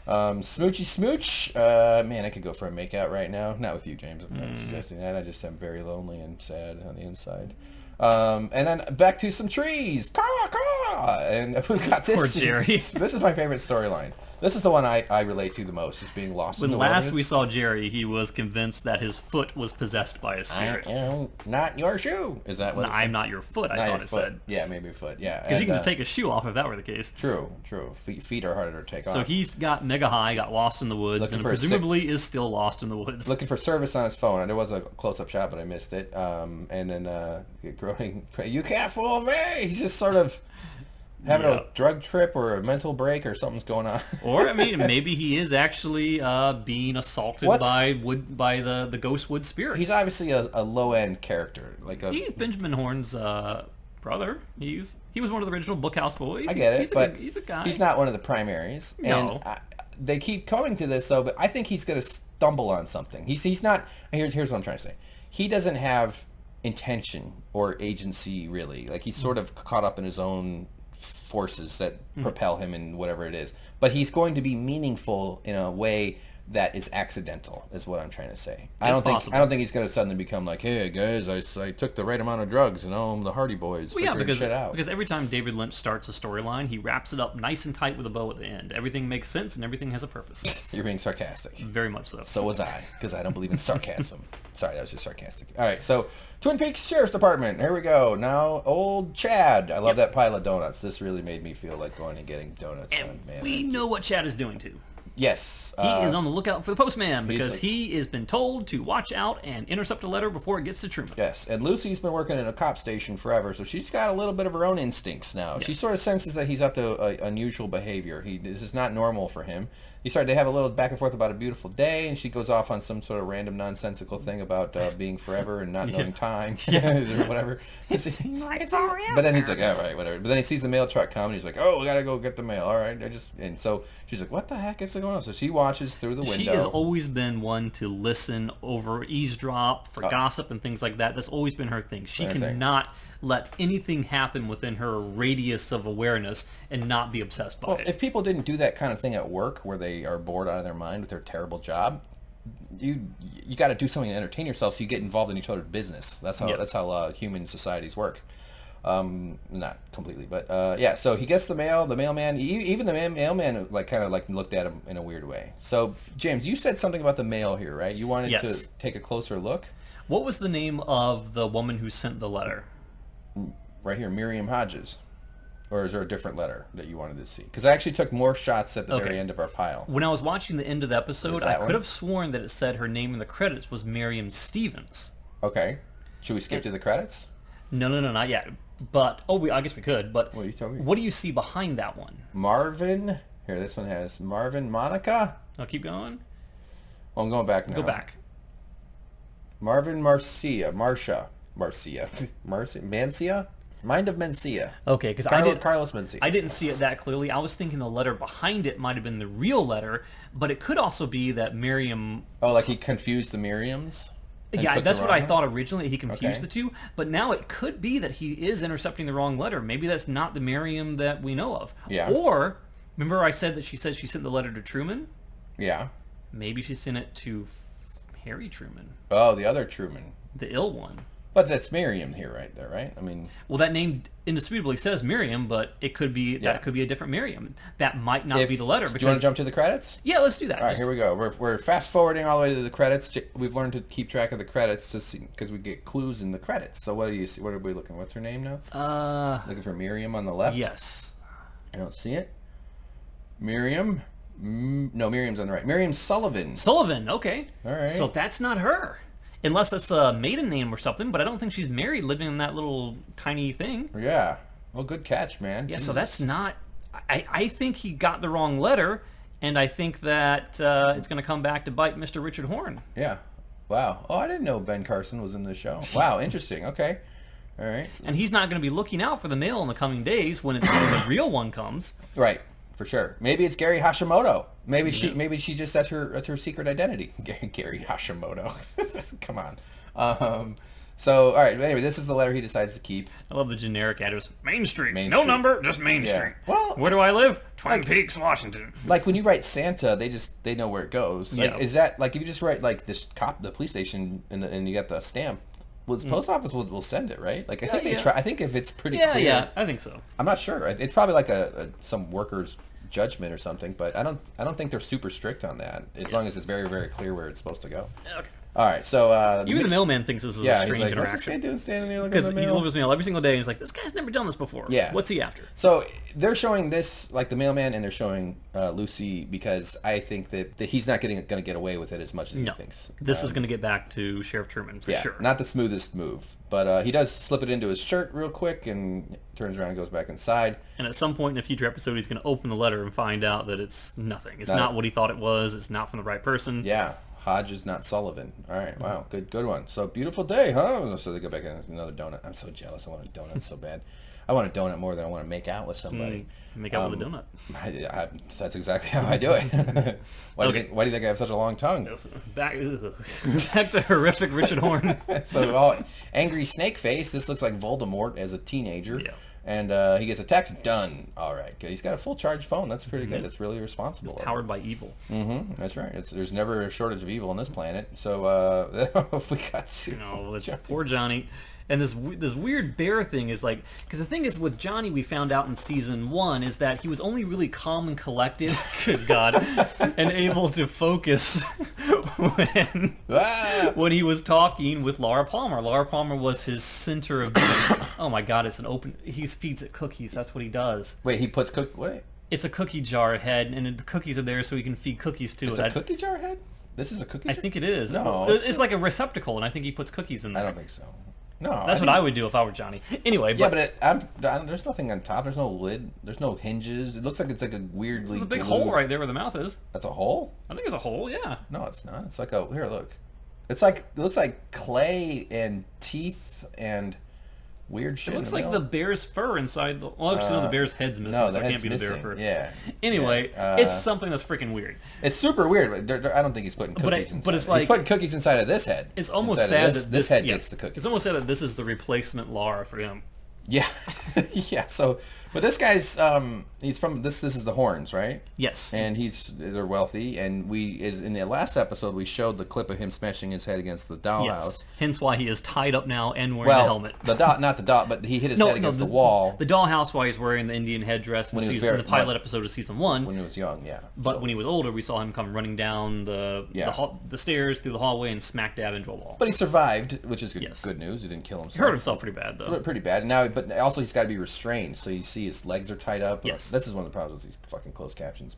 Smoochy smooch. Man, I could go for a makeout right now. Not with you, James. I'm not suggesting that. I just am very lonely and sad on the inside. And then back to some trees. Caw, caw. And we've got this. Poor Jerry. This is my favorite storyline. This is the one I relate to the most, is being lost in the wilderness. wilderness. When last we saw Jerry, he was convinced that his foot was possessed by a spirit. I am not your shoe. Is that what it said? I'm not your foot, I thought it said. Yeah, maybe foot, yeah. Because he can just take his shoe off if that were the case. True. Feet are harder to take off. So he's got mega high, got lost in the woods, and presumably is still lost in the woods. Looking for service on his phone. There was a close-up shot, but I missed it. And then growing, you can't fool me! He's just sort of having a drug trip or a mental break or something's going on. Or, I mean, maybe he is actually being assaulted by the ghost wood spirit. He's obviously a low-end character. He's Benjamin Horne's brother. He was one of the original Bookhouse boys. I get it, but he's a guy. He's not one of the primaries. No. And they keep coming to this, though, but I think he's going to stumble on something. He's not... Here's what I'm trying to say. He doesn't have intention or agency, really. He's sort of caught up in his own forces that propel him in whatever it is, but he's going to be meaningful in a way that is accidental, is what I'm trying to say. I don't think he's going to suddenly become like, hey guys, I took the right amount of drugs and now I'm the Hardy Boys. Well, yeah, because every time David Lynch starts a storyline, he wraps it up nice and tight with a bow at the end. Everything makes sense and everything has a purpose. You're being sarcastic. Very much so. So was I, because I don't believe in sarcasm. Sorry, that was just sarcastic. All right, so Twin Peaks Sheriff's Department. Here we go. Now, old Chad. I love that pile of donuts. This really made me feel like going and getting donuts. And we know what Chad is doing too. Yes. He is on the lookout for the postman because he has been told to watch out and intercept a letter before it gets to Truman. Yes, and Lucy's been working in a cop station forever, so she's got a little bit of her own instincts now. Yes. She sort of senses that he's up to unusual behavior. This is not normal for him, They have a little back and forth about a beautiful day, and she goes off on some sort of random nonsensical thing about being forever and not knowing time, or whatever. It's all right. But then he's like, all right, whatever. But then he sees the mail truck come, and he's like, oh, we gotta go get the mail. All right, and so she's like, what the heck is going on? So she watches through the window. She has always been one to listen over, eavesdrop for gossip and things like that. That's always been her thing. She cannot let anything happen within her radius of awareness and not be obsessed by it. If people didn't do that kind of thing at work where they are bored out of their mind with their terrible job, you got to do something to entertain yourself, so you get involved in each other's business. That's how human societies work. Not completely, but so he gets the mail. The mailman, even the mailman, kind of looked at him in a weird way. So James, you said something about the mail here, right? You wanted to take a closer look. What was the name of the woman who sent the letter? Right here, Miriam Hodges. Or is there a different letter that you wanted to see? Because I actually took more shots at the very end of our pile. When I was watching the end of the episode, I could have sworn that it said her name in the credits was Miriam Stevens. Okay. Should we skip to the credits? No, not yet. But, I guess we could. But what do you see behind that one? Marvin. Here, this one has Marvin, Monica. I'll keep going. Well, I'm going back now. Go back. Marvin Mancia. Mind of Mencia. Okay, because Carlos Mencia. I didn't see it that clearly. I was thinking the letter behind it might have been the real letter, but it could also be that Miriam... Oh, like he confused the Miriams? Yeah, that's what I thought originally. He confused the two, but now it could be that he is intercepting the wrong letter. Maybe that's not the Miriam that we know of. Yeah. Or, remember I said that she said she sent the letter to Truman? Yeah. Maybe she sent it to Harry Truman. Oh, the other Truman. The ill one. But that's Miriam here, right there, right? I mean, well, that name indisputably says Miriam, but it could be that could be a different Miriam. That might not be the letter. Because, do you want to jump to the credits? Yeah, let's do that. All right, here we go. We're fast forwarding all the way to the credits. We've learned to keep track of the credits because we get clues in the credits. So what do you see? What are we looking? What's her name now? Looking for Miriam on the left. Yes. I don't see it. Miriam. No, Miriam's on the right. Miriam Sullivan. Sullivan. Okay. All right. So that's not her. Unless that's a maiden name or something, but I don't think she's married living in that little tiny thing. Yeah. Well, good catch, man. Yeah, Jesus. So that's not... I think he got the wrong letter, and I think that it's going to come back to bite Mr. Richard Horne. Yeah. Wow. Oh, I didn't know Ben Carson was in the show. Wow, interesting. Okay. All right. And he's not going to be looking out for the mail in the coming days when the real one comes. Right. For sure. Maybe it's Gary Hashimoto. Maybe she just that's her secret identity. Gary Hashimoto. Come on. So all right. Anyway, this is the letter he decides to keep. I love the generic address. Main Street. No number, just Main Street. Well, where do I live? Twin Peaks, Washington. Like when you write Santa, they know where it goes. Like, is that like if you just write like the police station, and you got the stamp? Well, the post office will send it, right? Like I think they try. I think if it's pretty clear. Yeah, I think so. I'm not sure. It's probably like some worker's judgment or something, but I don't think they're super strict on that as long as it's very, very clear where it's supposed to go. Okay. All right, so even the mailman thinks this is a strange interaction. What's this guy doing standing there looking at the mail? Because he delivers mail every single day, and he's like, "This guy's never done this before. Yeah. What's he after?" So they're showing this, like the mailman, and they're showing Lucy because I think that he's not going to get away with it as much as he thinks. This is going to get back to Sheriff Truman for sure. Not the smoothest move, but he does slip it into his shirt real quick and turns around and goes back inside. And at some point in a future episode, he's going to open the letter and find out that it's nothing. It's not what he thought it was. It's not from the right person. Yeah. Hodge is not Sullivan. All right, wow, good one. So beautiful day, huh? So they go back and another donut. I'm so jealous. I want a donut so bad. I want a donut more than I want to make out with somebody. Make out with a donut. That's exactly how I do it. Why do you think I have such a long tongue? Back to horrific Richard Horne. So angry snake face. This looks like Voldemort as a teenager. Yeah. And he gets a text. Done. All right. He's got a full charge phone. That's pretty good. That's really responsible. It's powered by evil. Mm-hmm. That's right. There's never a shortage of evil on this planet. So we got to. It's poor Johnny. And this weird bear thing is like, because the thing is with Johnny, we found out in season 1 is that he was only really calm and collected, good God, and able to focus when he was talking with Laura Palmer. Laura Palmer was his center of being. Oh my God, he feeds it cookies. That's what he does. Wait, he puts what? It's a cookie jar head, and the cookies are there so he can feed cookies to it. It's a cookie jar head? This is a cookie jar? I think it is. No. It's like a receptacle, and I think he puts cookies in there. I don't think so. No, That's what I would do if I were Johnny. Anyway, but... Yeah, but there's nothing on top. There's no lid. There's no hinges. It looks like it's like a weirdly... There's a big hole right there where the mouth is. That's a hole? I think it's a hole, yeah. No, it's not. It's like a... Here, look. It's like... It looks like clay and teeth and weird shit. It looks like the bear's fur inside the... Well, actually, no, the bear's head's missing, so it can't be the bear fur. Yeah. Anyway, it's something that's freaking weird. It's super weird, but I don't think he's putting cookies inside. But it's like... He's putting cookies inside of this head. It's almost sad that this head gets the cookies. It's almost sad that this is the replacement Laura for him. Yeah. Yeah, so... But this guy's, he's from, this is the Hornes, right? Yes. And they're wealthy, and in the last episode, we showed the clip of him smashing his head against the dollhouse. Yes. Hence why he is tied up now and wearing a helmet. Not the doll, but he hit his head against the wall. The dollhouse while he's wearing the Indian headdress in the pilot episode of season 1. When he was young, yeah. But when he was older, we saw him come running down the stairs through the hallway and smack dab into a wall. But he survived, which is good news. He didn't kill himself. He hurt himself pretty bad, though. Pretty bad. Now, but also he's got to be restrained, so you see his legs are tied up. Yes. This is one of the problems with these fucking closed captions.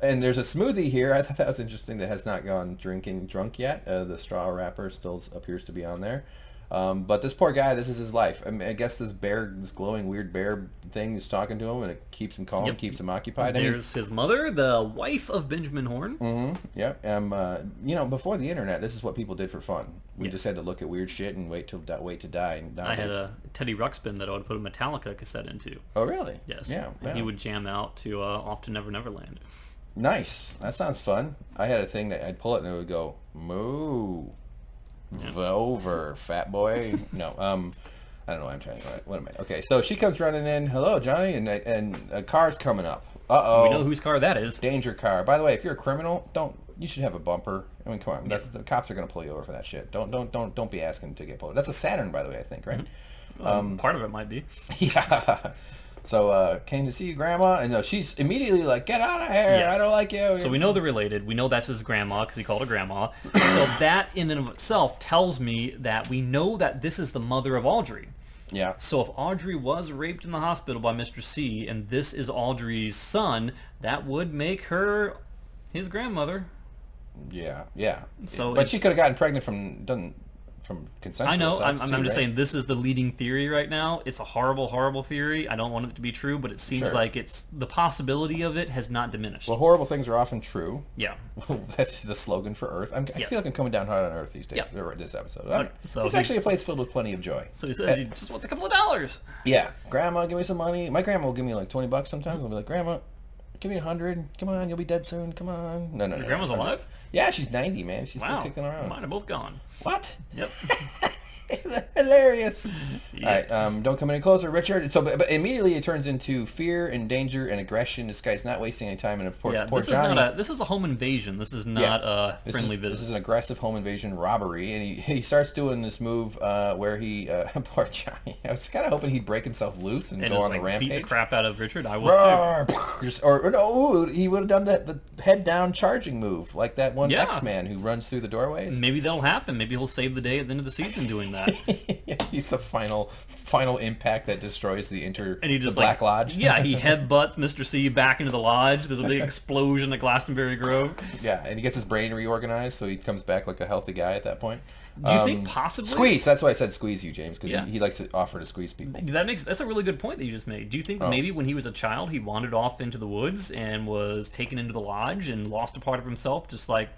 And there's a smoothie here. I thought that was interesting that has not gone drunk yet. The straw wrapper still appears to be on there. But this poor guy, this is his life. I guess this glowing weird bear thing is talking to him, and it keeps him calm, keeps him occupied. There's his mother, the wife of Benjamin Horne. Mm-hmm. Yep. Before the internet, this is what people did for fun. We just had to look at weird shit and wait to die. And I had a Teddy Ruxpin that I would put a Metallica cassette into. Oh, really? Yes. Yeah. And he would jam out to Off to Never Never Land. Nice. That sounds fun. I had a thing that I'd pull it and it would go, moo. Over, fat boy. No, I don't know why I'm trying to... What am I... Okay, so she comes running in. Hello, Johnny, and a car's coming up. Uh-oh. We know whose car that is. Danger car. By the way, if you're a criminal, you should have a bumper. I mean, come on. The cops are going to pull you over for that shit. Don't be asking to get pulled. That's a Saturn, by the way, I think, right? Part of it might be. Yeah. So, came to see you, Grandma, and she's immediately like, get out of here, I don't like you. So we know they're related. We know that's his grandma, because he called her Grandma. So that, in and of itself, tells me that we know that this is the mother of Audrey. Yeah. So if Audrey was raped in the hospital by Mr. C, and this is Audrey's son, that would make her his grandmother. Yeah. But she could have gotten pregnant from consensual I know. sex I'm just saying this is the leading theory right now. It's a horrible, horrible theory. I don't want it to be true, but it seems like the possibility of it has not diminished. Well, horrible things are often true. Yeah. That's the slogan for Earth. I feel like I'm coming down hard on Earth these days. This episode. Okay. So it's actually a place filled with plenty of joy. So he says he just wants a couple of dollars. Yeah. Grandma, give me some money. My grandma will give me like $20 sometimes. I'll be like, Grandma, give me 100. Come on, you'll be dead soon. Come on. No. Your grandma's alive? Yeah, she's 90, man. She's still kicking around. Mine are both gone. What? Yep. Hilarious. Yeah. All right, don't come any closer, Richard. So, but immediately it turns into fear and danger and aggression. This guy's not wasting any time, and of course, poor Johnny. This is a home invasion. This is not a friendly visit. This is an aggressive home invasion robbery, and he starts doing this move where he poor Johnny. I was kind of hoping he'd break himself loose and go on the rampage. Beat the crap out of Richard. I was too. Or no, he would have done the head down charging move like that one X-Man who runs through the doorways. Maybe that'll happen. Maybe he'll save the day at the end of the season doing that. He's the final impact that destroys the Black Lodge. Yeah, he headbutts Mr. C back into the lodge. There's a big explosion at Glastonbury Grove. Yeah, and he gets his brain reorganized, so he comes back like a healthy guy at that point. Do you think possibly... Squeeze, that's why I said squeeze you, James, because he likes to offer to squeeze people. That's a really good point that you just made. Do you think that maybe when he was a child, he wandered off into the woods and was taken into the lodge and lost a part of himself, just like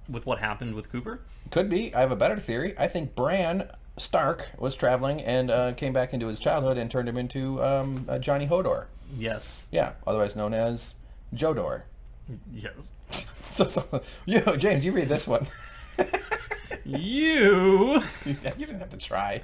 with what happened with Cooper? Could be. I have a better theory. I think Bran Stark was traveling and came back into his childhood and turned him into Johnny Hodor. Yes. Yeah, otherwise known as Jodor. Yes. James, you read this one. You didn't have to try.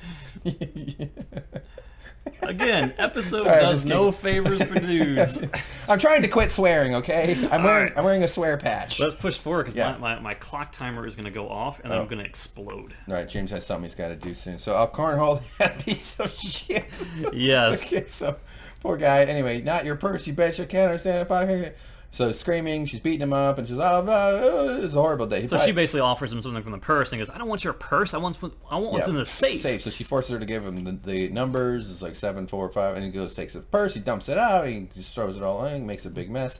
Again, episode does no favors for dudes. I'm trying to quit swearing, okay? I'm wearing a swear patch. Let's push forward because my clock timer is going to go off and I'm going to explode. All right, James has something he's got to do soon. So I'll cornhole that piece of shit. Yes. Okay, so poor guy. Anyway, not your purse, you bitch. I can't understand if I hear it. So screaming, she's beating him up, and she's it's a horrible day. She basically offers him something from the purse, and he goes, "I don't want your purse. I want what's in the safe." So she forces her to give him the numbers. It's like 745, and he goes, takes the purse, he dumps it out, he just throws it all in, makes a big mess.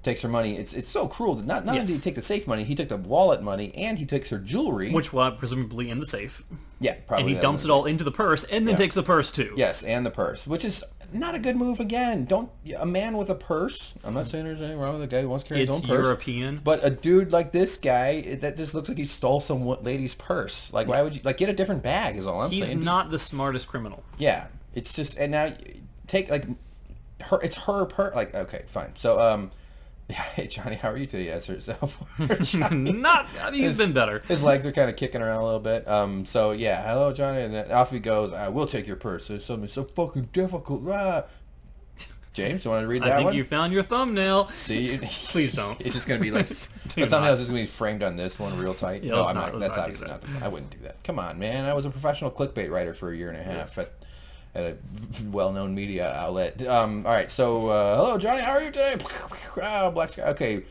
takes her money. It's so cruel that not only did he take the safe money, he took the wallet money, and he takes her jewelry. Which was presumably in the safe. Yeah, probably. And he dumps it all into the purse, and then takes the purse too. Yes, and the purse, which is not a good move again. A man with a purse, I'm not saying there's anything wrong with a guy who wants to carry his own purse. It's European. But a dude like this guy, that just looks like he stole some lady's purse. Like, why would you, get a different bag is all I'm saying. He's not the smartest criminal. Yeah, it's just, and now, take, it's her purse. Okay, fine. So, hey, Johnny, how are you today? Asked herself. He's been better. His legs are kind of kicking around a little bit. So, yeah, hello, Johnny. And then off he goes. I will take your purse. There's something so fucking difficult. James, you want to read that one? I think you found your thumbnail. See? Please don't. It's just going to be like, the thumbnail is just going to be framed on this one real tight. Yeah, no, I'm not. That's obviously not. I wouldn't do that. Come on, man. I was a professional clickbait writer for a year and a half. At a well-known media outlet. All right, so hello, Johnny. How are you today? Black sky. Okay.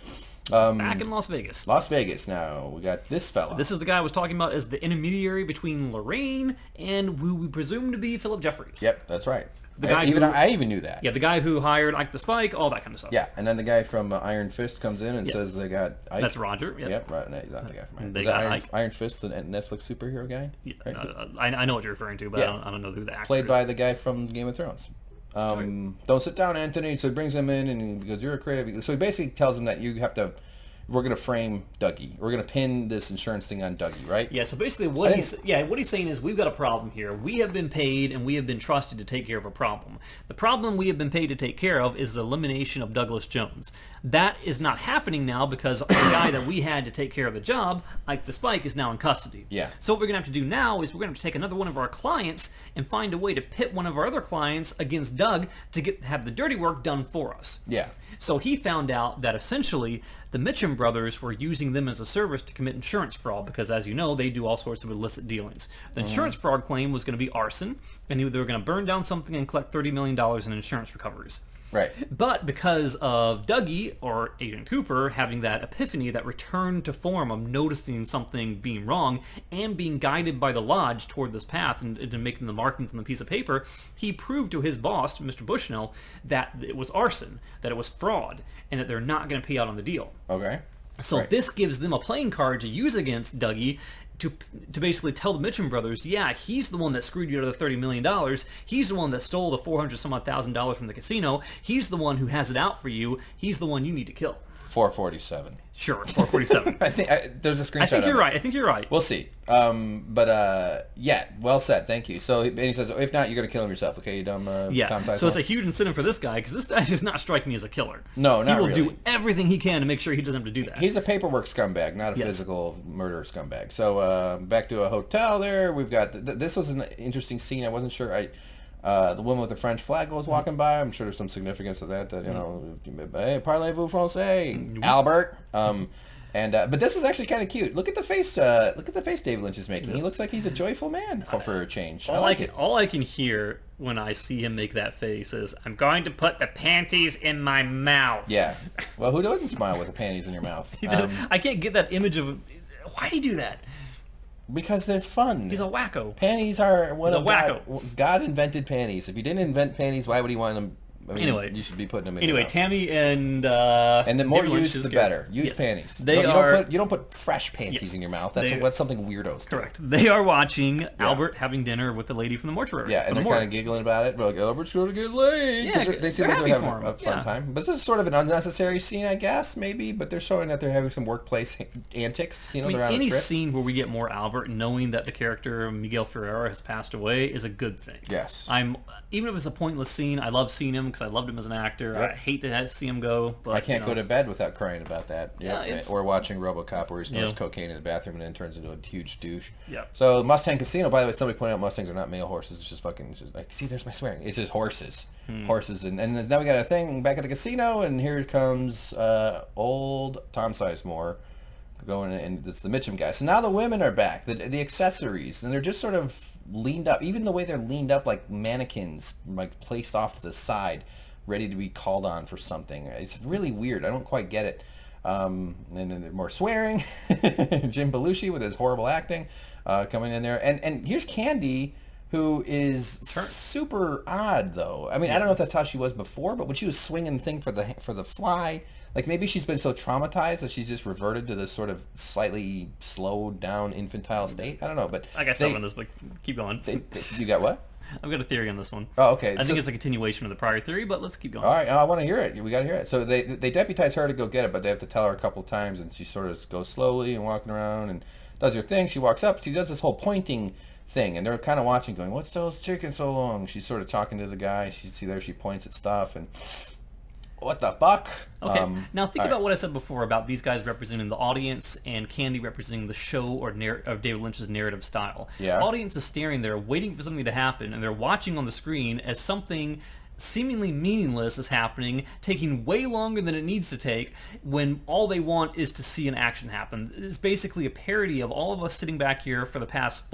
Back in Las Vegas. Las Vegas now. We got this fella. This is the guy I was talking about as the intermediary between Lorraine and who we presume to be Philip Jeffries. Yep, that's right. The guy I even knew that. Yeah, the guy who hired Ike the Spike, all that kind of stuff. Yeah, and then the guy from Iron Fist comes in and says they got Ike. That's Roger. Yep, right. No, he's not the guy from Iron Fist. They got Iron Fist, the Netflix superhero guy? Yeah, right? I know what you're referring to, but I don't know who the actor Played is. by the guy from Game of Thrones. Don't sit down, Anthony. So he brings him in and he goes, you're a creative. So he basically tells him that you have to... We're going to frame Dougie. We're going to pin this insurance thing on Dougie, right? Yeah, so basically what he's saying is we've got a problem here. We have been paid and we have been trusted to take care of a problem. The problem we have been paid to take care of is the elimination of Douglas Jones. That is not happening now because the guy that we had to take care of the job, Ike the Spike, is now in custody. Yeah. So what we're going to have to do now is we're going to have to take another one of our clients and find a way to pit one of our other clients against Doug to have the dirty work done for us. Yeah. So he found out that essentially the Mitchum brothers were using them as a service to commit insurance fraud because, as you know, they do all sorts of illicit dealings. The insurance fraud claim was going to be arson, and they were going to burn down something and collect $30 million in insurance recoveries. Right. But because of Dougie, or Agent Cooper, having that epiphany, that return to form of noticing something being wrong and being guided by the Lodge toward this path and making the markings on the piece of paper, he proved to his boss, Mr. Bushnell, that it was arson, that it was fraud, and that they're not going to pay out on the deal. Okay. So this gives them a playing card to use against Dougie to basically tell the Mitchum brothers, yeah, he's the one that screwed you out of the $30 million. He's the one that stole the $400,000 from the casino. He's the one who has it out for you. He's the one you need to kill. 447. Sure, 447. I think there's a screenshot. I think you're right. We'll see. Yeah, well said. Thank you. So, and he says, if not, you're going to kill him yourself. Okay, you dumb Tom Sizemore? So it's a huge incentive for this guy because this guy does not strike me as a killer. No, not really. He will do everything he can to make sure he doesn't have to do that. He's a paperwork scumbag, not a physical murder scumbag. So back to a hotel there. We've got this was an interesting scene. I wasn't sure. The woman with the French flag was walking by. I'm sure there's some significance of that. That hey, parlez-vous français, Albert. But this is actually kind of cute. Look at the face. Look at the face David Lynch is making. He looks like he's a joyful man for a change. I like it. All I can hear when I see him make that face is, "I'm going to put the panties in my mouth." Yeah. Well, who doesn't smile with the panties in your mouth? I can't get that image of. Why'd he do that? Because they're fun. He's a wacko. Panties are one of God invented panties. If you didn't invent panties, why would he want them? I mean, anyway, you should be putting them in. Anyway, Tammy and the more use, the better. Use panties. You don't put fresh panties in your mouth. That's something weirdos do. Correct. They are watching Albert having dinner with the lady from the mortuary. Yeah, and they're kind of giggling about it. We're like, Albert's going to get laid. Yeah, they seem like they're having a fun time. But this is sort of an unnecessary scene, I guess, maybe. But they're showing that they're having some workplace antics. You know, they're on a trip. Any scene where we get more Albert, knowing that the character Miguel Ferreira has passed away, is a good thing. Yes. Even if it's a pointless scene, I love seeing him because I loved him as an actor. Yep. I hate to see him go. But I can't go to bed without crying about that. Yeah, or watching RoboCop where he snores cocaine in the bathroom and then turns into a huge douche. Yeah. So Mustang Casino, by the way, somebody pointed out Mustangs are not male horses. It's just like, see, there's my swearing. It's just horses. Horses. And now we got a thing back at the casino, and here comes old Tom Sizemore going, and it's the Mitchum guy. So now the women are back, the accessories, and they're just sort of leaned up. Even the way they're leaned up like mannequins, like placed off to the side, ready to be called on for something. It's really weird. I don't quite get it. And then more swearing. Jim Belushi with his horrible acting coming in there. And here's Candy, who is super odd, though. I mean, I don't know if that's how she was before, but when she was swinging the thing for the fly, like maybe she's been so traumatized that she's just reverted to this sort of slightly slowed down infantile state. I don't know, but I got stuff on this, but keep going. You got what? I've got a theory on this one. Oh, okay. I think it's a continuation of the prior theory, but let's keep going. All right, I want to hear it. We got to hear it. So they deputize her to go get it, but they have to tell her a couple of times, and she sort of goes slowly and walking around and does her thing. She walks up. She does this whole pointing thing, and they're kind of watching, going, "What's those taking so long?" She's sort of talking to the guy. She points at stuff, and what the fuck? Okay, now think about what I said before about these guys representing the audience and Candy representing the show or David Lynch's narrative style. Yeah. The audience is staring there, waiting for something to happen, and they're watching on the screen as something seemingly meaningless is happening, taking way longer than it needs to take, when all they want is to see an action happen. It's basically a parody of all of us sitting back here for the past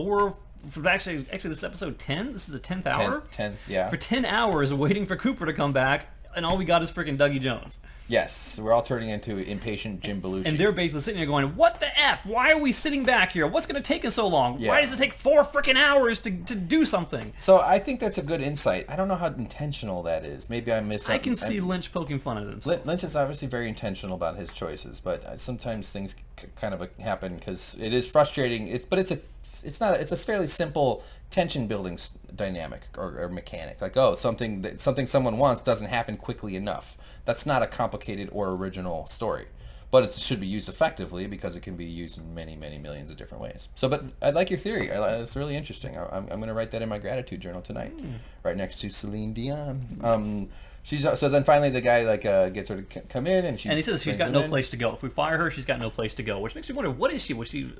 actually this is episode 10? This is the 10th hour? 10, yeah. For 10 hours waiting for Cooper to come back, and all we got is freaking Dougie Jones. Yes, we're all turning into impatient Jim Belushi. And they're basically sitting there going, what the F? Why are we sitting back here? What's going to take us so long? Yeah. Why does it take 4 freaking hours to do something? So I think that's a good insight. I don't know how intentional that is. Maybe I miss. I can see Lynch poking fun at himself. Lynch is obviously very intentional about his choices, but sometimes things kind of happen because it is frustrating. It's a fairly simple tension building dynamic or mechanic. Like, something someone wants doesn't happen quickly enough. That's not a complicated or original story, but it should be used effectively because it can be used in many, many millions of different ways. So, but I like your theory. It's really interesting. I'm going to write that in my gratitude journal tonight, right next to Celine Dion. So then finally the guy gets her to come in, and he says she's got no place to go. If we fire her, she's got no place to go, which makes me wonder, what is she? Was she?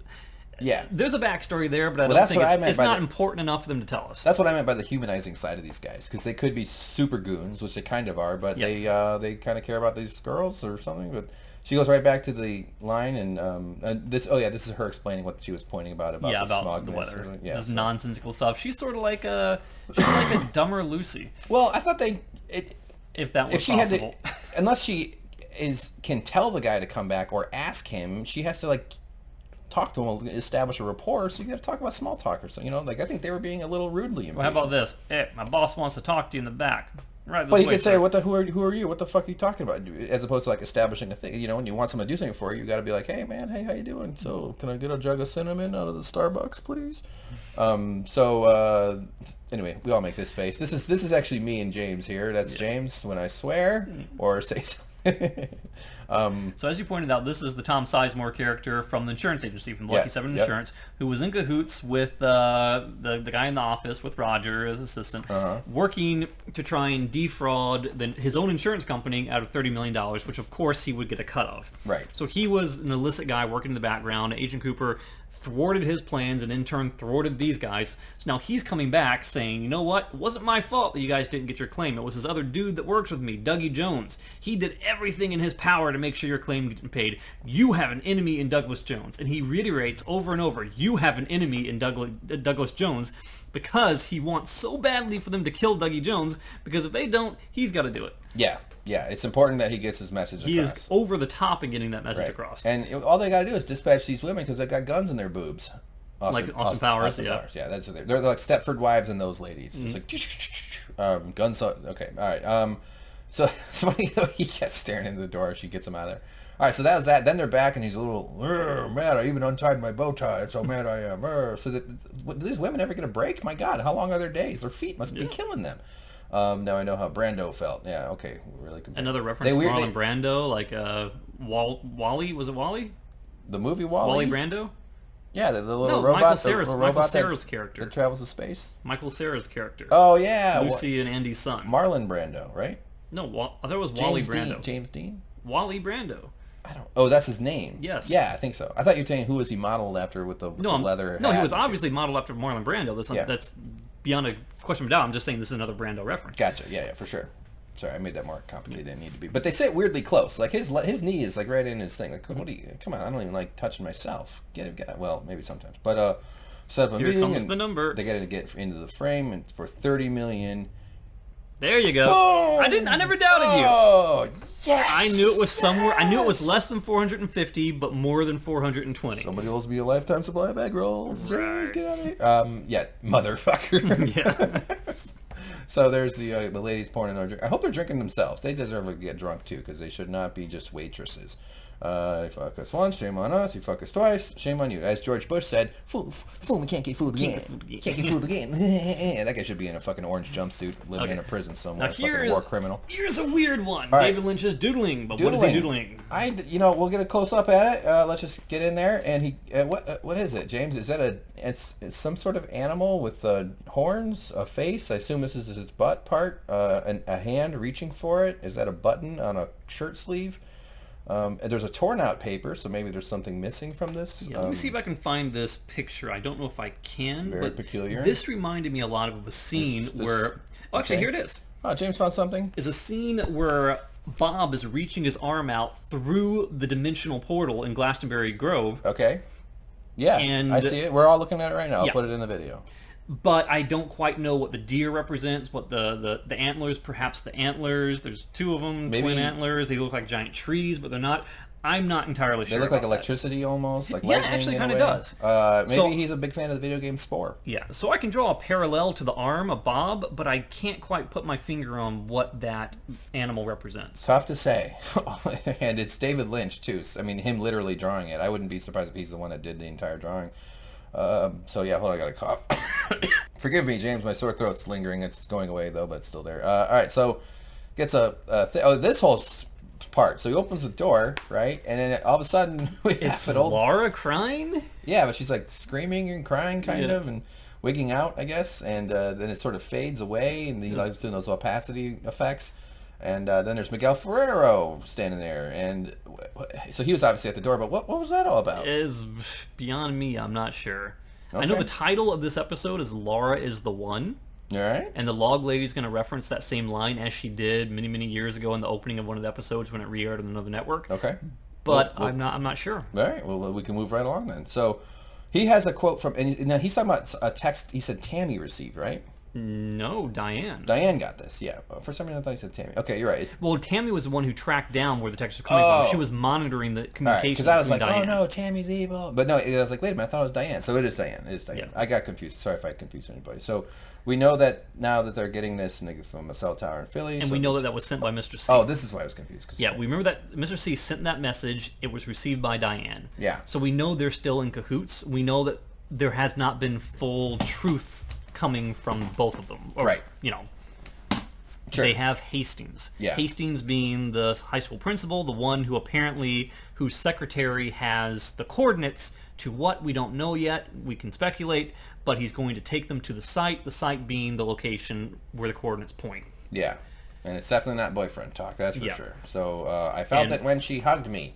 Yeah. There's a backstory there, but I don't think it's not important enough for them to tell us. That's what I meant by the humanizing side of these guys, because they could be super goons, which they kind of are, but they kind of care about these girls or something. But she goes right back to the line, and this is her explaining what she was pointing about the smog, the weather. Yeah, this nonsensical stuff. She's sort of like a dumber Lucy. Well, I thought if that was possible, unless she can tell the guy to come back or ask him, she has to talk to him, establish a rapport, so you got to talk about small talk or something. I think they were being a little rudely impatient. Well, how about this? Hey, my boss wants to talk to you in the back. Right. But you could say, who are you? What the fuck are you talking about? As opposed to establishing a thing. When you want someone to do something for you, you got to be like, hey man, hey, how you doing? So can I get a jug of cinnamon out of the Starbucks, please? Anyway, we all make this face. This is actually me and James here. That's James when I swear or say something. So as you pointed out, this is the Tom Sizemore character from the insurance agency, from the Lucky 7 Insurance, who was in cahoots with the guy in the office, with Roger as assistant, working to try and defraud his own insurance company out of $30 million, which of course he would get a cut of. Right. So he was an illicit guy working in the background. Agent Cooper thwarted his plans and in turn thwarted these guys. So now he's coming back saying, you know what? It wasn't my fault that you guys didn't get your claim. It was this other dude that works with me, Dougie Jones. He did everything in his power to make sure your claim gets paid. You have an enemy in Douglas Jones. And he reiterates over and over, you have an enemy in Douglas Jones, because he wants so badly for them to kill Dougie Jones, because if they don't, he's got to do it. Yeah, it's important that he gets his message across. He is over the top in getting that message across. And all they got to do is dispatch these women because they've got guns in their boobs. Austin Powers, Yeah, that's what they're like Stepford Wives and those ladies. It's like guns. Okay, all right. So it's funny though, he gets staring into the door. She gets him out of there. All right, so that was that. Then they're back, and he's a little mad. I even untied my bow tie. That's how mad I am. So do these women ever get a break? My God, how long are their days? Their feet must be killing them. Now I know how Brando felt. Yeah, okay, really good. Another reference to Marlon Brando, like Wally. Was it Wally? The movie Wally. Wally Brando. Yeah, the little robot. Michael Cera's character that travels to space. Michael Cera's character. Oh yeah, Lucy and Andy's son. Marlon Brando, right? No, I thought it was Wally Brando. James Dean. Wally Brando. I don't. Oh, that's his name. Yes. Yeah, I think so. I thought you were saying who was he modeled after with the leather. No, he was obviously modeled after Marlon Brando. That's beyond a question of doubt. I'm just saying this is another Brando reference. Gotcha. Yeah, for sure. Sorry, I made that more complicated than it needed to be. But they sit weirdly close. Like his knee is like right in his thing. Like, what do you? Come on, I don't even like touching myself. Get it. Well, maybe sometimes. But set up a meeting. Here comes the number. They got to get into the frame, and for $30 million. There you go. Boom! I never doubted you. Oh, yes! I knew it was somewhere. I knew it was less than 450, but more than 420. Somebody owes me a lifetime supply of egg rolls. Right. James, get out of here. Yeah, motherfucker. Yeah. So there's the ladies pouring in our drink. I hope they're drinking themselves. They deserve to get drunk too, because they should not be just waitresses. You fuck us once, shame on us. You fuck us twice, shame on you. As George Bush said, fool me can't get fooled again. Can't get fooled again. That guy should be in a fucking orange jumpsuit, living in a prison somewhere. Now fucking war criminal. Here's a weird one. Right. David Lynch is doodling, but what is he doodling? We'll get a close up at it. Let's just get in there. And he, what is it, James? Is that it's some sort of animal with horns, a face? I assume this is its butt part. A hand reaching for it. Is that a button on a shirt sleeve? And there's a torn out paper, so maybe there's something missing from this. Yeah, let me see if I can find this picture. I don't know if I can, Very but peculiar. This reminded me a lot of a scene where... Oh, actually, here it is. Oh, James found something? Is a scene where Bob is reaching his arm out through the dimensional portal in Glastonbury Grove. Okay. Yeah, and I see it. We're all looking at it right now. I'll put it in the video. But I don't quite know what the deer represents, what the antlers, perhaps the antlers. There's two of them, twin antlers. They look like giant trees, but they're not. I'm not entirely sure. They look like electricity almost, like yeah, lightning. Actually, kind of does. So, he's a big fan of the video game Spore. Yeah, so I can draw a parallel to the arm of Bob, but I can't quite put my finger on what that animal represents. Tough to say. And it's David Lynch, too. I mean, him literally drawing it. I wouldn't be surprised if he's the one that did the entire drawing. So yeah, hold on, I got a cough. Forgive me, James, my sore throat's lingering. It's going away, though, but it's still there. All right, so gets this whole part. So he opens the door, right? And then all of a sudden, it's Laura crying? Yeah, but she's like screaming and crying, kind of, and wigging out, I guess. And then it sort of fades away, and he's like doing those opacity effects. And then there's Miguel Ferrero standing there, and so he was obviously at the door. But what was that all about? Is beyond me. I'm not sure. Okay. I know the title of this episode is "Laura is the One." All right. And the log lady's going to reference that same line as she did many, many years ago in the opening of one of the episodes when it re-aired on another network. Okay. But I'm not sure. All right. Well, we can move right along then. So he has a quote from, and now he's talking about a text. He said Tammy received, right? No, Diane. Diane got this, yeah. For some reason I thought he said Tammy. Okay, you're right. Well, Tammy was the one who tracked down where the text was coming from. She was monitoring the communication. Because I was like, Diane. oh no, Tammy's evil. But no, I was like, wait a minute, I thought it was Diane. So it is Diane. It is Diane. Yeah. I got confused. Sorry if I confused anybody. So we know that now that they're getting this from a cell tower in Philly. And we know that was sent by Mr. C. Oh, this is why I was confused. Yeah, we remember that Mr. C sent that message. It was received by Diane. Yeah. So we know they're still in cahoots. We know that there has not been full truth coming from both of them. Or, right. You know. Sure. They have Hastings. Yeah. Hastings being the high school principal, the one who whose secretary has the coordinates to what we don't know yet. We can speculate, but he's going to take them to the site being the location where the coordinates point. Yeah. And it's definitely not boyfriend talk, that's for sure. So I felt it when she hugged me.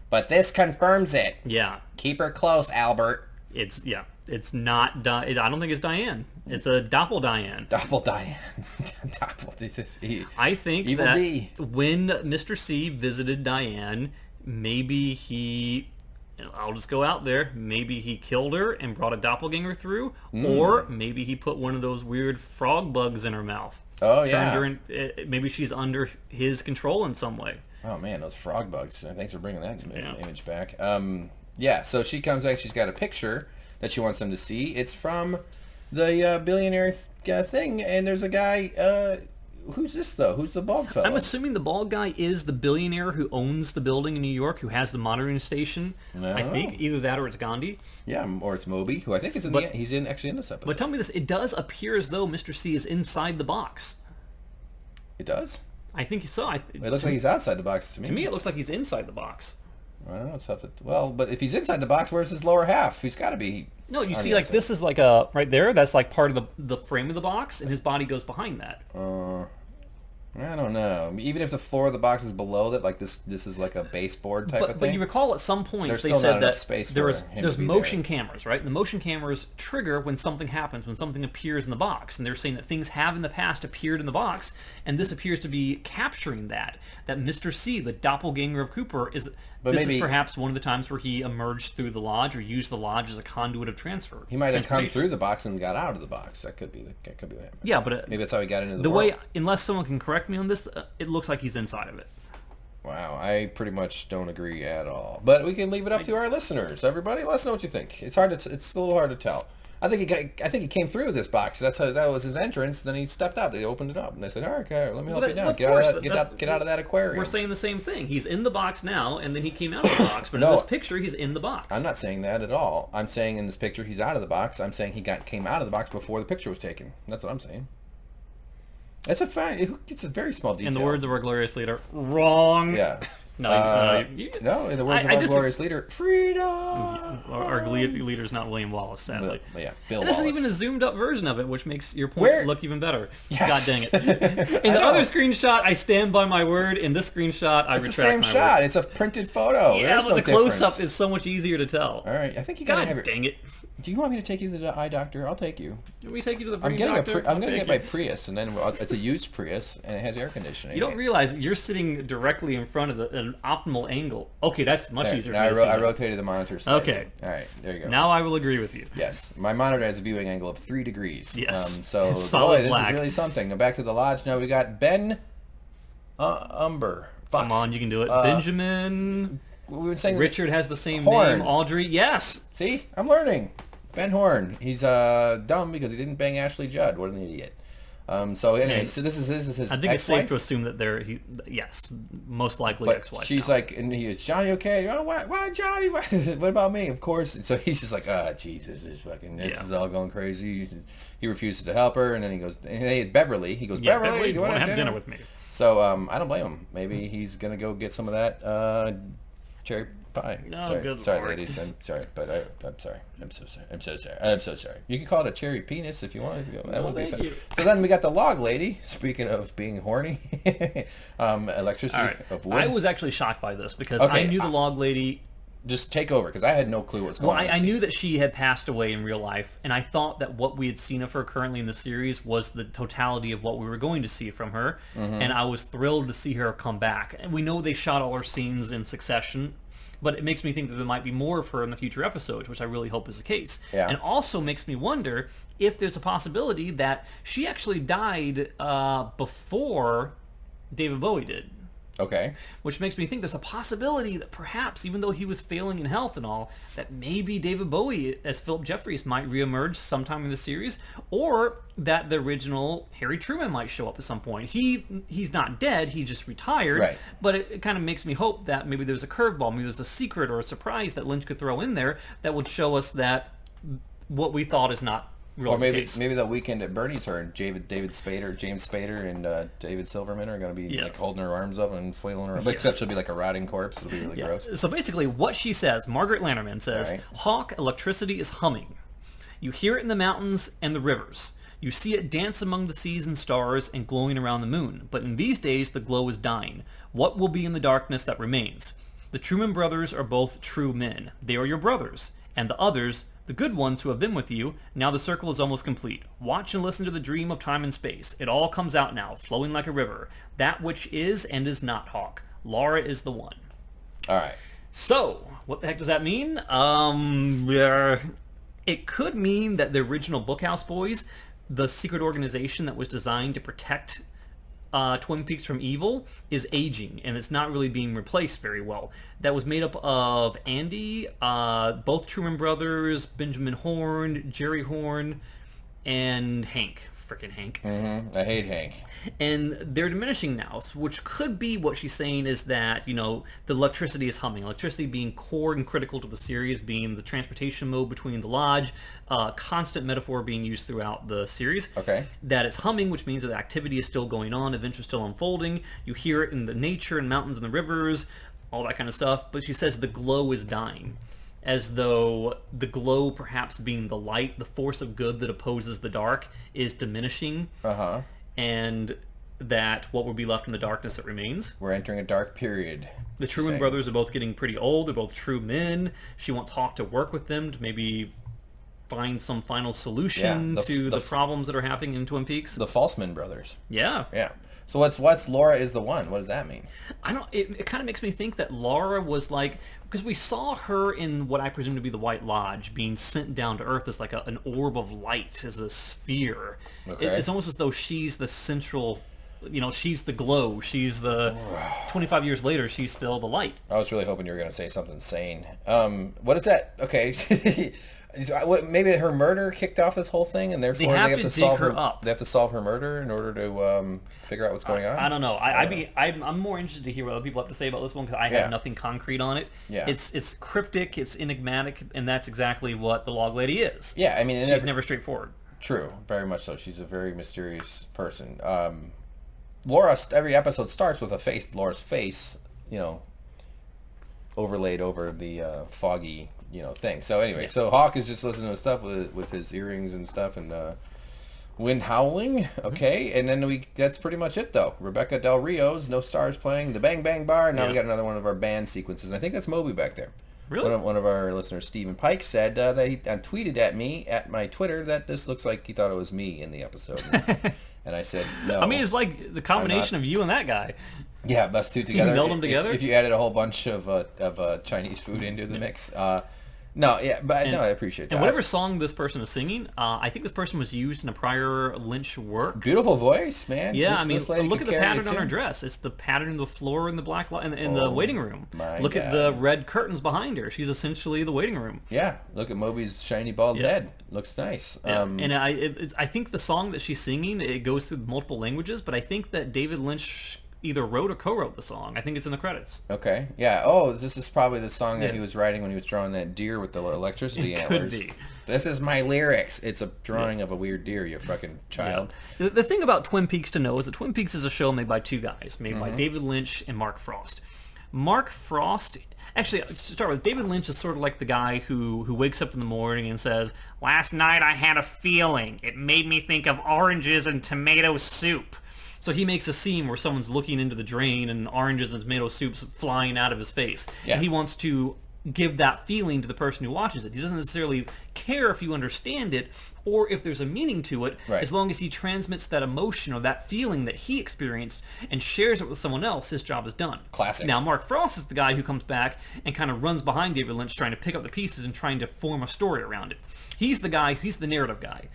But this confirms it. Yeah. Keep her close, Albert. It's not. I don't think it's Diane. It's a Doppel Diane. Doppel Diane. I think Evil that D. when Mr. C visited Diane, maybe he. I'll just go out there. Maybe he killed her and brought a doppelganger through, or maybe he put one of those weird frog bugs in her mouth. Oh yeah. Maybe she's under his control in some way. Oh man, those frog bugs. Thanks for bringing that image back. Yeah, so she comes back. She's got a picture that she wants them to see. It's from the billionaire thing, and there's a guy. Who's this though? Who's the bald fellow? I'm assuming the bald guy is the billionaire who owns the building in New York, who has the monitoring station. I think either that or it's Gandhi. Yeah, or it's Moby, who I think is he's actually in this episode. But tell me this: it does appear as though Mr. C is inside the box. It does. I think so. It looks like he's outside the box to me. To me, it looks like he's inside the box. I don't know. It's tough to, well, but if he's inside the box, where's his lower half? He's got to be. No, you see, like this is like a right there. That's like part of the frame of the box, and his body goes behind that. I don't know. Even if the floor of the box is below that, like this is like a baseboard type of thing. But you recall at some points they still said not that space there's motion cameras, right? And the motion cameras trigger when something happens, when something appears in the box. And they're saying that things have in the past appeared in the box, and this appears to be capturing that. That Mr. C, the doppelganger of Cooper, is But this maybe is perhaps one of the times where he emerged through the lodge or used the lodge as a conduit of transfer. he might have come through the box and got out of the box. That could be what happened. Yeah, but maybe that's how he got into the the world. way, unless someone can correct me on this, it looks like he's inside of it. Wow, I pretty much don't agree at all. But we can leave it up to our listeners. Everybody, let us know what you think. It's hard. It's a little hard to tell. I think he came through this box. That was his entrance. Then he stepped out. They opened it up, and they said, "All right, okay, let me help you down. Get out of that aquarium." We're saying the same thing. He's in the box now, and then he came out of the box. But in this picture, he's in the box. I'm not saying that at all. I'm saying in this picture, he's out of the box. I'm saying he came out of the box before the picture was taken. That's what I'm saying. It's a fact. It's a very small detail. In the words of our glorious leader, wrong. Yeah. No, no, in the words of our glorious leader, freedom! Our leader's not William Wallace, sadly. But yeah, Bill and this Wallace. is even a zoomed-up version of it, which makes your point look even better. Yes. God dang it. In the other screenshot, I stand by my word. In this screenshot, I retract my word. It's the same shot. It's a printed photo. Yeah, but the close-up is so much easier to tell. All right, I think you gotta have God dang it. Do you want me to take you to the eye doctor? I'll take you. Can we take you to the brain I'm doctor? going to get my Prius, and then it's a used Prius, and it has air conditioning. You don't realize you're sitting directly in front of an optimal angle. Okay, that's much easier. Now I rotated the monitor slightly. Okay. All right, there you go. Now I will agree with you. Yes, my monitor has a viewing angle of 3 degrees. Yes. So solid this black. is really something. Now back to the lodge. Now we got Ben Umber. Come on, you can do it. Benjamin. We were saying Richard has the same Horne. name. Audrey. Yes. See, I'm learning. Ben Horne. He's dumb because he didn't bang Ashley Judd. What an idiot. So anyway, so this is his I think it's ex-wife. safe to assume that yes, most likely But ex-wife. she's now. like, and he is, Johnny okay? Oh, why Johnny? What about me? Of course. So he's just like, Jesus, this is all going crazy. He refuses to help her, and then he goes, and hey, Beverly. He goes, Beverly, do you want to have dinner with me? So I don't blame him. Maybe he's gonna go get some of that cherry pie. Oh, good sorry, Lord. ladies. I'm sorry, but I'm sorry. I'm so sorry. I'm so sorry. I'm so sorry. You can call it a cherry penis if you want. That won't be thank fun. you. So then we got the log lady. Speaking of being horny, electricity of wood. I was actually shocked by this because Okay, I knew the log lady. Just take over because I had no clue what's going on. I knew that she had passed away in real life, and I thought that what we had seen of her currently in the series was the totality of what we were going to see from her, and I was thrilled to see her come back. And we know they shot all her scenes in succession, but it makes me think that there might be more of her in the future episodes, which I really hope is the case. Yeah. And also makes me wonder if there's a possibility that she actually died before David Bowie did. Okay. Which makes me think there's a possibility that perhaps, even though he was failing in health and all, that maybe David Bowie as Philip Jeffries might reemerge sometime in the series, or that the original Harry Truman might show up at some point. He's not dead, he just retired, right. But it kind of makes me hope that maybe there's a curveball, maybe there's a secret or a surprise that Lynch could throw in there that would show us that what we thought is not really or maybe the case. maybe the weekend at Bernie's her and James Spader and David Silverman are going to be like holding her arms up and flailing her, except she'll be like a rotting corpse. It'll be really gross. So basically, what she says, Margaret Lanterman says, Right. Hawk, electricity is humming. You hear it in the mountains and the rivers. You see it dance among the seas and stars and glowing around the moon. But in these days, the glow is dying. What will be in the darkness that remains? The Truman brothers are both true men. They are your brothers. And the others, the good ones who have been with you, now the circle is almost complete. Watch and listen to the dream of time and space. It all comes out now, flowing like a river. That which is and is not Hawk. Laura is the one. All right. So, what the heck does that mean? It could mean that the original Bookhouse Boys, the secret organization that was designed to protect Twin Peaks from evil, is aging, and it's not really being replaced very well. That was made up of Andy, both Truman brothers, Benjamin Horne, Jerry Horne, and Hank. Frickin' Hank. Mm-hmm. I hate Hank. And they're diminishing now, which could be what she's saying is that, the electricity is humming. Electricity being core and critical to the series, being the transportation mode between the lodge, constant metaphor being used throughout the series. Okay. That it's humming, which means that activity is still going on, adventure still unfolding. You hear it in the nature and mountains and the rivers, all that kind of stuff. But she says the glow is dying. As though the glow perhaps being the light, the force of good that opposes the dark, is diminishing. Uh-huh. And that what will be left in the darkness that remains. We're entering a dark period. The Truman brothers are both getting pretty old. They're both true men. She wants Hawk to work with them to maybe find some final solution to the problems that are happening in Twin Peaks. The Falseman brothers. Yeah. Yeah. So what's Laura is the one? What does that mean? I don't. It kind of makes me think that Laura was like, because we saw her in what I presume to be the White Lodge being sent down to Earth as like an orb of light, as a sphere. Okay. It's almost as though she's the central. She's the glow. She's the 25 years later. She's still the light. I was really hoping you were going to say something sane. What is that? Okay. Maybe her murder kicked off this whole thing, and therefore they have to solve her up. They have to solve her murder in order to figure out what's going on. I don't know. I'm more interested to hear what other people have to say about this one because I have nothing concrete on it. Yeah. It's cryptic, it's enigmatic, and that's exactly what the Log Lady is. Yeah, I mean, she's never straightforward. True, very much so. She's a very mysterious person. Laura, every episode starts with Laura's face, overlaid over the foggy, thing. So anyway, so Hawk is just listening to stuff with his earrings and stuff, and wind howling. Okay, and then that's pretty much it though. Rebecca Del Rio's No Stars playing the Bang Bang Bar. Now we got another one of our band sequences. And I think that's Moby back there. Really? One of our listeners, Stephen Pike, said that he tweeted at me at my Twitter that this looks like he thought it was me in the episode. And I said, no. I mean, it's like the combination of you and that guy. Yeah, us two together. You meld them together? If you added a whole bunch of Chinese food into the mix. No, yeah, but I appreciate that. And whatever song this person is singing, I think this person was used in a prior Lynch work. Beautiful voice, man. Yeah, look at the pattern on her dress. It's the pattern of the floor in the black in the waiting room. Look at the red curtains behind her. She's essentially the waiting room. Yeah, look at Moby's shiny bald head. Looks nice. Yeah. And I think the song that she's singing, it goes through multiple languages, but I think that David Lynch either wrote or co-wrote the song. I think it's in the credits. Okay. Yeah. Oh, this is probably the song that he was writing when he was drawing that deer with the electricity antlers. Could be. This is my lyrics. It's a drawing of a weird deer, you fucking child. Yeah. The thing about Twin Peaks to know is that Twin Peaks is a show made by two guys, made by David Lynch and Mark Frost. Mark Frost... Actually, to start with, David Lynch is sort of like the guy who wakes up in the morning and says, "Last night I had a feeling. It made me think of oranges and tomato soup." So he makes a scene where someone's looking into the drain and oranges and tomato soup's flying out of his face. Yeah. And he wants to give that feeling to the person who watches it. He doesn't necessarily care if you understand it or if there's a meaning to it, as long as he transmits that emotion or that feeling that he experienced and shares it with someone else, his job is done. Classic. Now, Mark Frost is the guy who comes back and kind of runs behind David Lynch trying to pick up the pieces and trying to form a story around it. He's the narrative guy.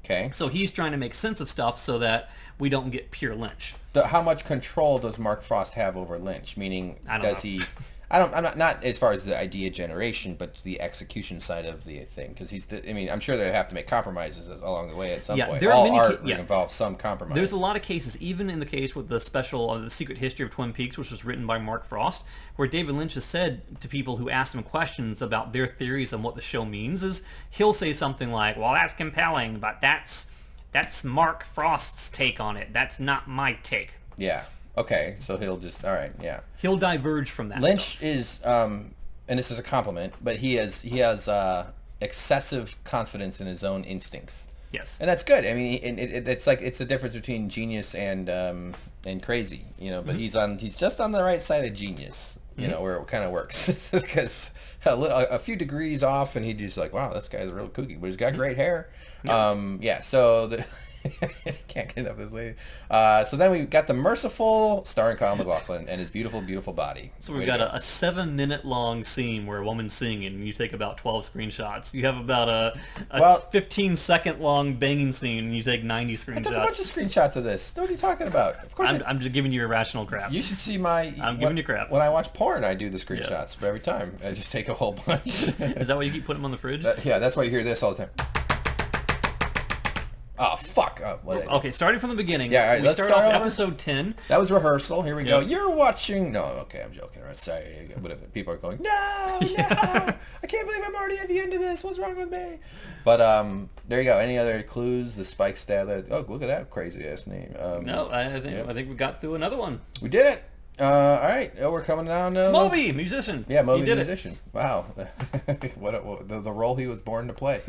Okay. So he's trying to make sense of stuff so that we don't get pure Lynch. How much control does Mark Frost have over Lynch? Meaning, I'm not as far as the idea generation, but the execution side of the thing. Because I'm sure they have to make compromises along the way at some point. All art involves some compromise. There's a lot of cases, even in the case with the special, The Secret History of Twin Peaks, which was written by Mark Frost, where David Lynch has said to people who ask him questions about their theories on what the show means, is he'll say something like, "Well, that's compelling, but that's Mark Frost's take on it. That's not my take." Yeah. Okay, so he'll just, all right, yeah. He'll diverge from that Lynch stuff. is, and this is a compliment, but he has excessive confidence in his own instincts. Yes. And that's good. I mean, it's like, it's the difference between genius and crazy, but he's just on the right side of genius, where it kind of works. Because a few degrees off and he's just like, wow, this guy's real kooky, but he's got great hair. So can't get enough of this lady. So then we got The Merciful, starring Kyle MacLachlan and his beautiful, beautiful body. So we've got a 7-minute long scene where a woman's singing, and you take about 12 screenshots. You have about a 15-second long banging scene, and you take 90 screenshots. I took a bunch of screenshots of this. What are you talking about? Of course, I'm just giving you irrational crap. You should see my. I'm giving you crap. When I watch porn, I do the screenshots for every time. I just take a whole bunch. Is that why you keep putting them on the fridge? That's why you hear this all the time. Oh, fuck. Okay, starting from the beginning. Yeah, all right, we start off episode 10. That was rehearsal. Here we go. You're watching... No, okay, I'm joking. Right, sorry. People are going, no, I can't believe I'm already at the end of this. What's wrong with me? But there you go. Any other clues? The Spike Stadler. Oh, look at that crazy-ass name. No, I think we got through another one. We did it. All right. We're coming down to... Moby, musician. Yeah, Moby, musician. Wow. The role he was born to play.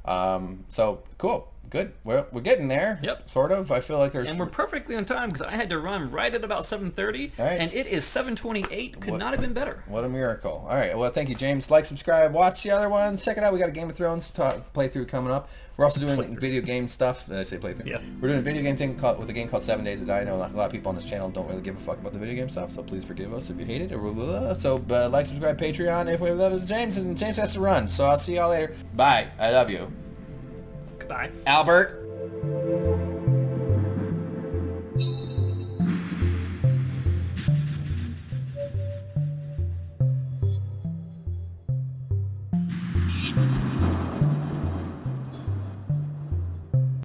So, cool. Good. Well, we're getting there. Yep. Sort of. I feel like there's... And we're perfectly on time because I had to run right at about 7:30, right. and it is 7:28. Could not have been better. What a miracle. All right. Well, thank you, James. Like, subscribe, watch the other ones. Check it out. We got a Game of Thrones playthrough coming up. We're also doing video game stuff. Did I say playthrough? Yeah. We're doing a video game thing with a game called 7 Days to Die. I know a lot of people on this channel don't really give a fuck about the video game stuff, so please forgive us if you hate it. So like, subscribe, Patreon. If we love is James, and James has to run. So I'll see y'all later. Bye. I love you. Goodbye. Albert.